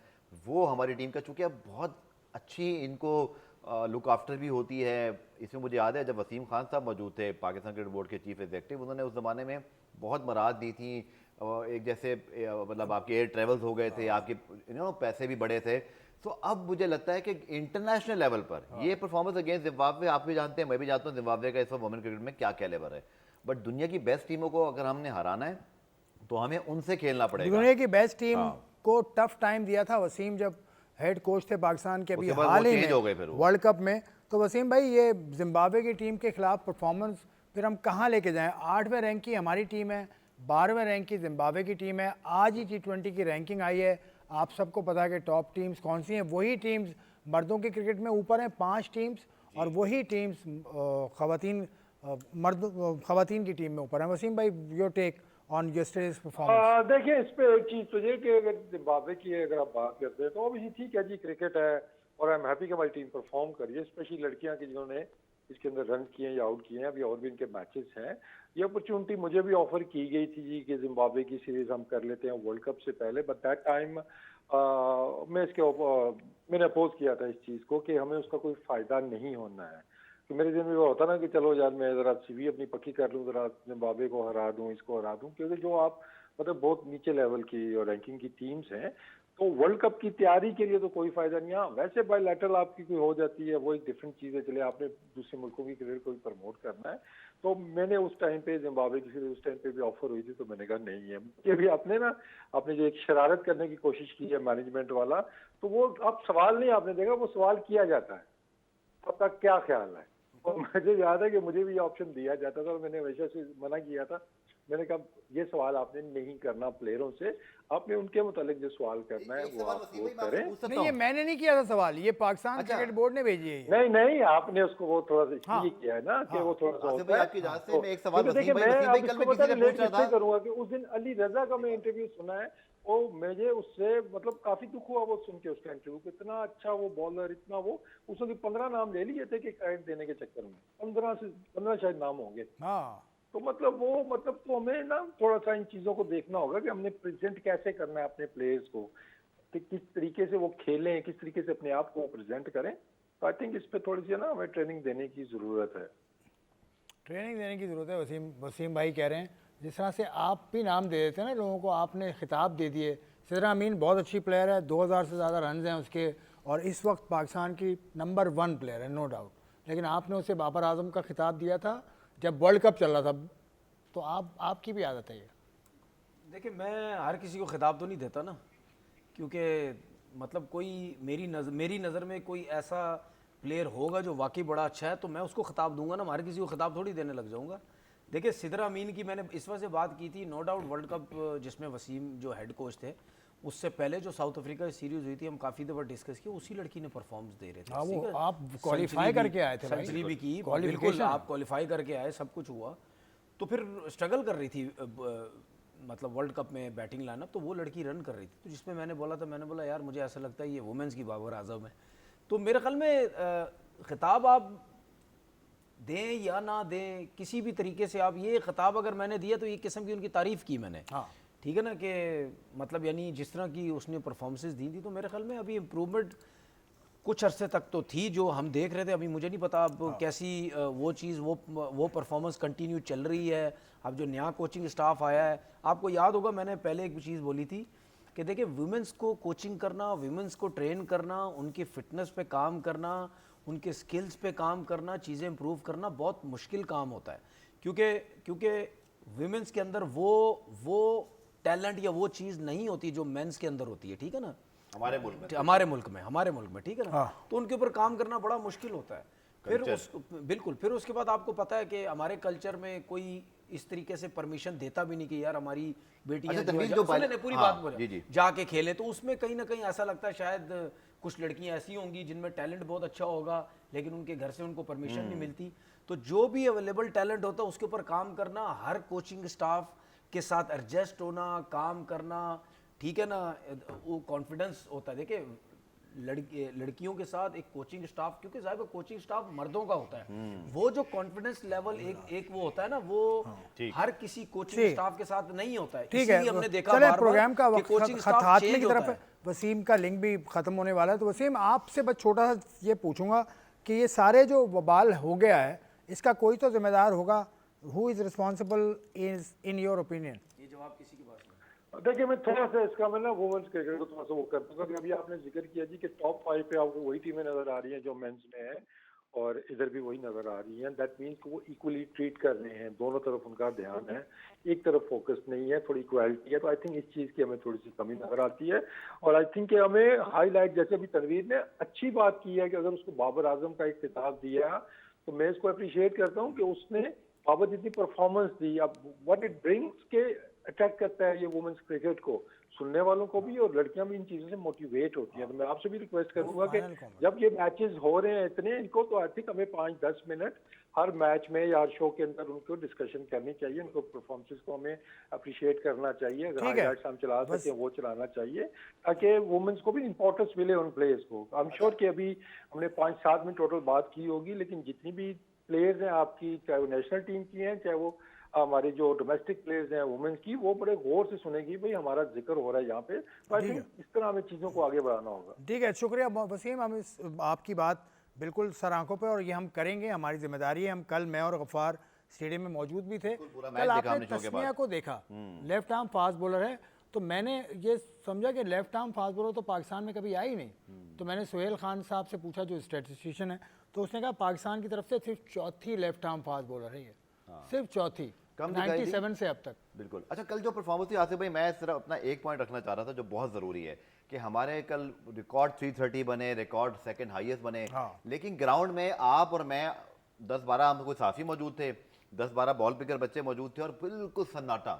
वो हमारी टीम का, चूंकि अब बहुत अच्छी इनको लुक आफ्टर भी होती है। इसमें मुझे याद है जब वसीम खान साहब मौजूद थे, पाकिस्तान क्रिकेट बोर्ड के चीफ एग्जीक्यूटिव, उन्होंने उस ज़माने में बहुत मराद दी थी। एक जैसे मतलब आपके एयर ट्रेवल्स हो गए थे, आपके पैसे भी बड़े थे। तो अब मुझे लगता है कि इंटरनेशनल लेवल पर ये परफॉर्मेंस अगेंस्ट जिम्बाब्वे, आप भी जानते हैं, मैं भी जानता हूँ जिम्बाब्वे का इस वक्त वुमेन क्रिकेट में क्या कैलिबर है। बट दुनिया की बेस्ट टीमों को अगर हमने हराना है तो हमें उनसे खेलना पड़ेगा। दुनिया की बेस्ट टीम को टफ टाइम दिया था वसीम जब हेड कोच थे पाकिस्तान के। अभी उसके बाद हाल वो ही चेंज हो गए में फिर वो। वर्ल्ड कप में। तो वसीम भाई, ये जिम्बाब्वे की टीम के खिलाफ परफॉर्मेंस फिर हम कहाँ लेके जाएं? 8वें रैंक की हमारी टीम है, 12वें रैंक की जिम्बाब्वे की टीम है। आज ही T20 की रैंकिंग आई है, आप सबको पता है कि टॉप टीम्स कौन सी हैं। वही टीम्स मर्दों के क्रिकेट में ऊपर हैं 5 टीम्स, और वही टीम्स खवातीन की टीम में ऊपर हैं। वसीम भाई, your take on yesterday's performance. देखिए, इस पे एक चीज तो ये कि अगर जिम्बाब्वे की अगर आप बात करते हैं तो अभी ठीक है जी, क्रिकेट है और आई एम हैप्पी कि हमारी टीम परफॉर्म कर रही है, स्पेशली लड़कियां की जिन्होंने इसके अंदर रन किए हैं या आउट किए हैं। अभी और भी इनके मैचेस हैं। ये अपॉर्चुनिटी मुझे भी ऑफर की गई थी जी कि जिम्बाब्वे की सीरीज हम कर लेते हैं वर्ल्ड कप से पहले, बट दैट टाइम मैंने अपोज किया था इस चीज़ को कि हमें उसका कोई फ़ायदा नहीं होना है। तो मेरे दिन में वो होता ना कि चलो यार मैं ज़रा सीवी अपनी पक्की कर लूँ, ज़रा जिम्बाब्वे को हरा दूँ, इसको हरा दूँ, क्योंकि जो आप मतलब बहुत नीचे लेवल की और रैंकिंग की टीम्स हैं, तो वर्ल्ड कप की तैयारी के लिए तो कोई फ़ायदा नहीं है। हाँ, वैसे बायलैटरल आपकी कोई हो जाती है, वो एक डिफरेंट चीज़ है। चले आपने दूसरे मुल्कों की क्रिकेट को भी प्रमोट करना है तो मैंने उस टाइम पे जिम्बाब्वे की फिर उस टाइम पे भी ऑफर हुई थी, तो मैंने कहा नहीं है ये भी आपने जो एक शरारत करने की कोशिश की है मैनेजमेंट वाला, तो वो अब सवाल नहीं आपने देखा, वो सवाल किया जाता है आपका क्या ख्याल है। और मुझे याद है कि मुझे भी ऑप्शन दिया जाता था और मैंने हमेशा से मना किया था। मैंने कहा ये सवाल आपने नहीं करना प्लेयरों से, आपने उनके मुतालिक जो सवाल करना है वो आप वो करें। नहीं, ये मैंने नहीं किया था सवाल, ये पाकिस्तान क्रिकेट बोर्ड ने भेजी है ये। नहीं नहीं, आपने उसको वो थोड़ा सा इसलिए किया है ना कि वो थोड़ा सा आसिफ होता भाई, है। आपकी इजाजत से मैं एक सवाल क्योंकि वसीम देखिए भाई, मैं वसीम भाई अब कल इसको मैं पता किसी नहीं ने लेट पूछ रहा किससे था। करूंगा कि उस दिन अली रजा का मैं इंटरव्यू सुना है, वो मुझे उससे मतलब काफी दुख हुआ वो सुन के उसका इंटरव्यू, कितना अच्छा वो बॉलर, इतना वो, उसने 15 नाम ले लिए थे कि क्रेडिट देने के चक्कर में, 15 शायद नाम होंगे। हाँ, तो तो हमें ना थोड़ा सा इन चीजों को देखना होगा कि हमने प्रेजेंट कैसे करना है अपने प्लेयर्स को, कि किस तरीके से वो खेलें, किस तरीके से अपने आप को प्रेजेंट करें। तो आई थिंक इस पे थोड़ी सी ना हमें ट्रेनिंग देने की जरूरत है। ट्रेनिंग देने की ज़रूरत है। वसीम भाई कह रहे हैं जिस तरह से आप भी नाम दे देते हैं ना लोगों को, आपने खिताब दे दिए। सिद्रा अमीन बहुत अच्छी प्लेयर है, 2000 से ज़्यादा रन हैं उसके, और इस वक्त पाकिस्तान की नंबर 1 प्लेयर है, नो डाउट। लेकिन आपने उसे बाबर आजम का खिताब दिया था जब वर्ल्ड कप चल रहा था, तो आपकी भी आदत है ये। देखिए, मैं हर किसी को खिताब तो नहीं देता ना, क्योंकि मतलब कोई मेरी नज़र में कोई ऐसा प्लेयर होगा जो वाकई बड़ा अच्छा है तो मैं उसको खिताब दूंगा ना, मैं हर किसी को खिताब थोड़ी देने लग जाऊंगा। देखिए, सिद्रा अमीन की मैंने इस वजह से बात की थी, नो डाउट वर्ल्ड कप जिसमें वसीम जो हेड कोच थे, उससे पहले जो साउथ अफ्रीका की सीरीज हुई थी, हम काफ़ी दफ़ा डिस्कस किया, उसी लड़की ने परफॉर्मेंस दे रहे थे। हाँ, वो ठीक है? आप क्वालिफाई करके आए थे भाई, सेंचुरी भी की, क्वालिफिकेशन बिल्कुल आप क्वालिफाई करके आए, सब कुछ हुआ, तो फिर स्ट्रगल कर रही थी मतलब वर्ल्ड कप में बैटिंग लाना, तो वो लड़की रन कर रही थी, तो जिसमें मैंने बोला यार मुझे ऐसा लगता है ये वुमेंस की बाबर आजम है। तो मेरे ख्याल में खिताब आप दें या ना दें, किसी भी तरीके से आप ये खिताब अगर मैंने दिया तो ये किस्म की उनकी तारीफ़ की मैंने, हाँ, ठीक है ना, कि मतलब यानी जिस तरह की उसने परफॉर्मेंसेस दी थी, तो मेरे ख्याल में अभी इम्प्रूवमेंट कुछ अरसे तक तो थी जो हम देख रहे थे। अभी मुझे नहीं पता अब कैसी वो चीज़ वो परफॉर्मेंस कंटिन्यू चल रही है। अब जो नया कोचिंग स्टाफ आया है, आपको याद होगा मैंने पहले एक चीज़ बोली थी कि देखिए, वुमेंस को कोचिंग करना, वुमेंस को ट्रेन करना, उनकी फिटनेस पे काम करना, उनके स्किल्स पे काम करना, चीज़ें इंप्रूव करना बहुत मुश्किल काम होता है, क्योंकि वुमेंस के अंदर वो टैलेंट या वो चीज़ नहीं होती जो मेंस के अंदर होती है, ठीक है ना, हमारे मुल्क में, हमारे मुल्क में, ठीक है ना। तो उनके ऊपर काम करना बड़ा मुश्किल होता है। बिल्कुल, फिर उसके बाद आपको पता है कि हमारे कल्चर में कोई इस तरीके से परमिशन देता भी नहीं कि यार हमारी बेटियां पूरी बात बोले जाके खेले, तो उसमें कहीं ना कहीं ऐसा लगता है शायद कुछ लड़कियां ऐसी होंगी जिनमें टैलेंट बहुत अच्छा होगा लेकिन उनके घर से उनको परमिशन नहीं मिलती। तो जो भी अवेलेबल टैलेंट होता है उसके ऊपर काम करना, हर कोचिंग स्टाफ के साथ एडजस्ट होना, काम करना, ठीक है ना, वो कॉन्फिडेंस होता है। देखिए, लड़कियों के साथ एक कोचिंग स्टाफ, क्योंकि ज़ाहिर कोचिंग स्टाफ मर्दों का होता है, वो जो कॉन्फिडेंस लेवल एक वो होता है ना, वो हर किसी कोचिंग स्टाफ के साथ नहीं होता है। ठीक है, हमने देखा चले बार-बार प्रोग्राम का कि कोचिंग स्टाफ खात्मे चेंज की होता तरफ है। वसीम का लिंक भी खत्म होने वाला है, तो वसीम आपसे बस छोटा सा ये पूछूंगा कि ये सारे जो वबाल हो गया है इसका कोई तो जिम्मेदार होगा, who is responsible in your opinion? ये जवाब किसी की बात नहीं। देखिए, मैं थोड़ा सा इसका मैं ना वुमेन्स क्रिकेट को थोड़ा सा वो कर दूंगा कि अभी आपने जिक्र किया जी कि टॉप 5 पे आपको वही टीमें नजर आ रही हैं जो मेंस में है और इधर भी वही नजर आ रही हैं। दैट मीन्स वो इक्वली ट्रीट कर रहे हैं, दोनों तरफ उनका ध्यान है, एक तरफ फोकस नहीं है, थोड़ी इक्वालिटी है। तो आई थिंक इस चीज़ की हमें थोड़ी सी कमी नजर आती है। और आई थिंक कि हमें हाईलाइट, जैसे अभी तनवीर ने अच्छी बात की है कि अगर उसको बाबर आजम का एक खिताब दिया तो मैं इसको अप्रिशिएट करता हूँ कि उसने बाबर जितनी परफॉर्मेंस दी। अब व्हाट इट ब्रिंग्स के अट्रैक्ट करता है ये वुमेन्स क्रिकेट को, सुनने वालों को भी, और लड़कियां भी इन चीज़ों से मोटिवेट होती हैं। तो मैं आपसे भी रिक्वेस्ट करूंगा कि जब ये मैचेस हो रहे हैं इतने, इनको तो आई थिंक हमें 5-10 मिनट हर मैच में या शो के अंदर उनको डिस्कशन करनी चाहिए, उनको परफॉर्मेंसेस को हमें अप्रिशिएट करना चाहिए। अगर हाईलाइट्स हम चला सकें वो चलाना चाहिए ताकि वुमेन्स को भी इंपॉर्टेंस मिले उन प्लेयर्स को। आई एम श्योर कि अभी हमने 5-7 मिनट टोटल बात की होगी, लेकिन जितनी भी प्लेयर्स हैं आपकी, चाहे वो नेशनल टीम की हैं, चाहे वो हमारे जो डोमेस्टिक प्लेयर्स हैं वुमेन्स की, वो बड़े गौर से सुनेगी भाई हमारा जिक्र हो रहा है यहाँ पे। तो आई थिंक इस तरह हमें चीज़ों को आगे बढ़ाना होगा। ठीक है, शुक्रिया वसीम, हम आपकी बात बिल्कुल सर आंखों पे, और ये हम करेंगे, हमारी जिम्मेदारी है। हम कल मैं और गफ्फार स्टेडियम में मौजूद भी थे। कल आपने तस्मिया को देखा, लेफ्ट आर्म फास्ट बॉलर है, तो मैंने ये समझा कि लेफ्ट आर्म फास्ट बॉलर तो पाकिस्तान में कभी आई नहीं। तो मैंने सुहेल खान साहब से पूछा जो स्टैटिस्टिशियन है, तो उसने कहा पाकिस्तान की तरफ से सिर्फ चौथी लेफ्ट आर्म फास्ट बॉलर है ये। सिर्फ चौथी, कम दिखाई दी। 97 से अब तक। बिल्कुल। अच्छा, कल जो परफॉर्मेंस थी आसिफ भाई, मैं सिर्फ अपना एक पॉइंट रखना चाह रहा था जो बहुत ज़रूरी है कि हमारे कल रिकॉर्ड 330 बने, रिकॉर्ड सेकंड हाईएस्ट बने, लेकिन ग्राउंड में आप और मैं 10-12 हम कोई साफी मौजूद थे, 10-12 बॉल पिकर बच्चे मौजूद थे और बिल्कुल सन्नाटा।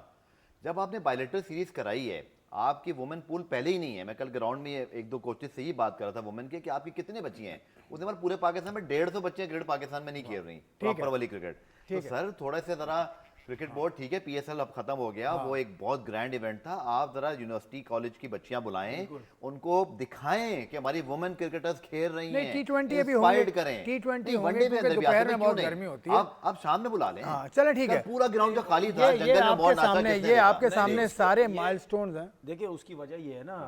जब आपने बायलेटरल सीरीज कराई है, आपकी वुमेन पूल पहले ही नहीं है। मैं कल ग्राउंड में एक दो कोचेज से ही बात कर रहा था वुमेन के कि आपकी कितने बच्ची हैं। उसने बार पूरे पाकिस्तान में 150 बच्चे क्रिकेट पाकिस्तान में नहीं खेल रही प्रॉपर वाली क्रिकेट। तो सर थोड़ा से जरा क्रिकेट बोर्ड, ठीक है पीएसएल अब खत्म हो गया, वो एक बहुत ग्रैंड इवेंट था, आप जरा यूनिवर्सिटी कॉलेज की बच्चियां बुलाएं, उनको दिखाएं कि हमारी वुमेन क्रिकेटर्स खेल रही हैं, T20 अभी इंस्पायर्ड होंगे, करें। T20 वनडे में अंदर भी दोपहर आसिफ में भाई बहुत क्यों गर्मी नहीं? होती है। आप शाम में बुला लें। हाँ चले ठीक है। पूरा ग्राउंड जो खाली था, ये जंगल में बहुत नाचा किसने ये देखा? आपके सामने सारे माइलस्टोन्स हैं। देखिए उसकी वजह ये है ना,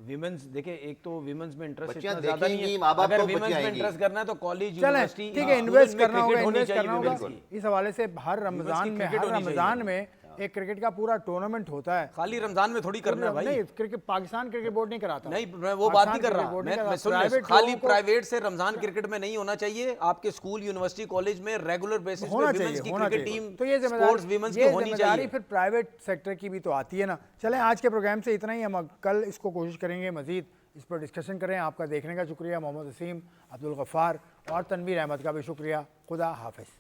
विमेंस, देखिए एक तो विमेंस में इंटरेस्ट बच्चियां इतना ज्यादा नहीं देखेंगी, है। माँ बाप अगर को विमेंस बच्चियां में आएंगी। इंटरेस्ट करना है तो कॉलेज, चलें यूनिवर्सिटी, ठीक है, इन्वेस्ट करना होगा, होनी इन्वेस्ट चाहिए करना होगा। women's की। इस हवाले से हर रमजान में, cricket हर होनी चाहिए। रमजान में एक क्रिकेट का पूरा टूर्नामेंट होता है। खाली रमजान में थोड़ी करना है भाई। नहीं, क्रिकेट पाकिस्तान क्रिकेट बोर्ड नहीं कराता। नहीं, मैं वो बात नहीं कर रहा। मैं सुन ले, खाली प्राइवेट से रमजान क्रिकेट में नहीं होना चाहिए। आपके स्कूल, यूनिवर्सिटी, कॉलेज में रेगुलर बेसिस पे होना विमेंस चाहिए, की होना क्रिकेट चाहिए। टीम, तो ये स्पोर्ट्स विमेंस की होनी जिम्मेदारी चाहिए। फिर प्राइवेट सेक्टर की भी तो आती है ना। चलें आज के प्रोग्राम से इतना ही, हम कल इसको कोशिश करेंगे मजीद इस पर डिस्कशन करें। आपका देखने का शुक्रिया। मोहम्मद वसीम, अब्दुल गफ्फार और तनवीर अहमद का भी शुक्रिया। खुदा हाफिज़।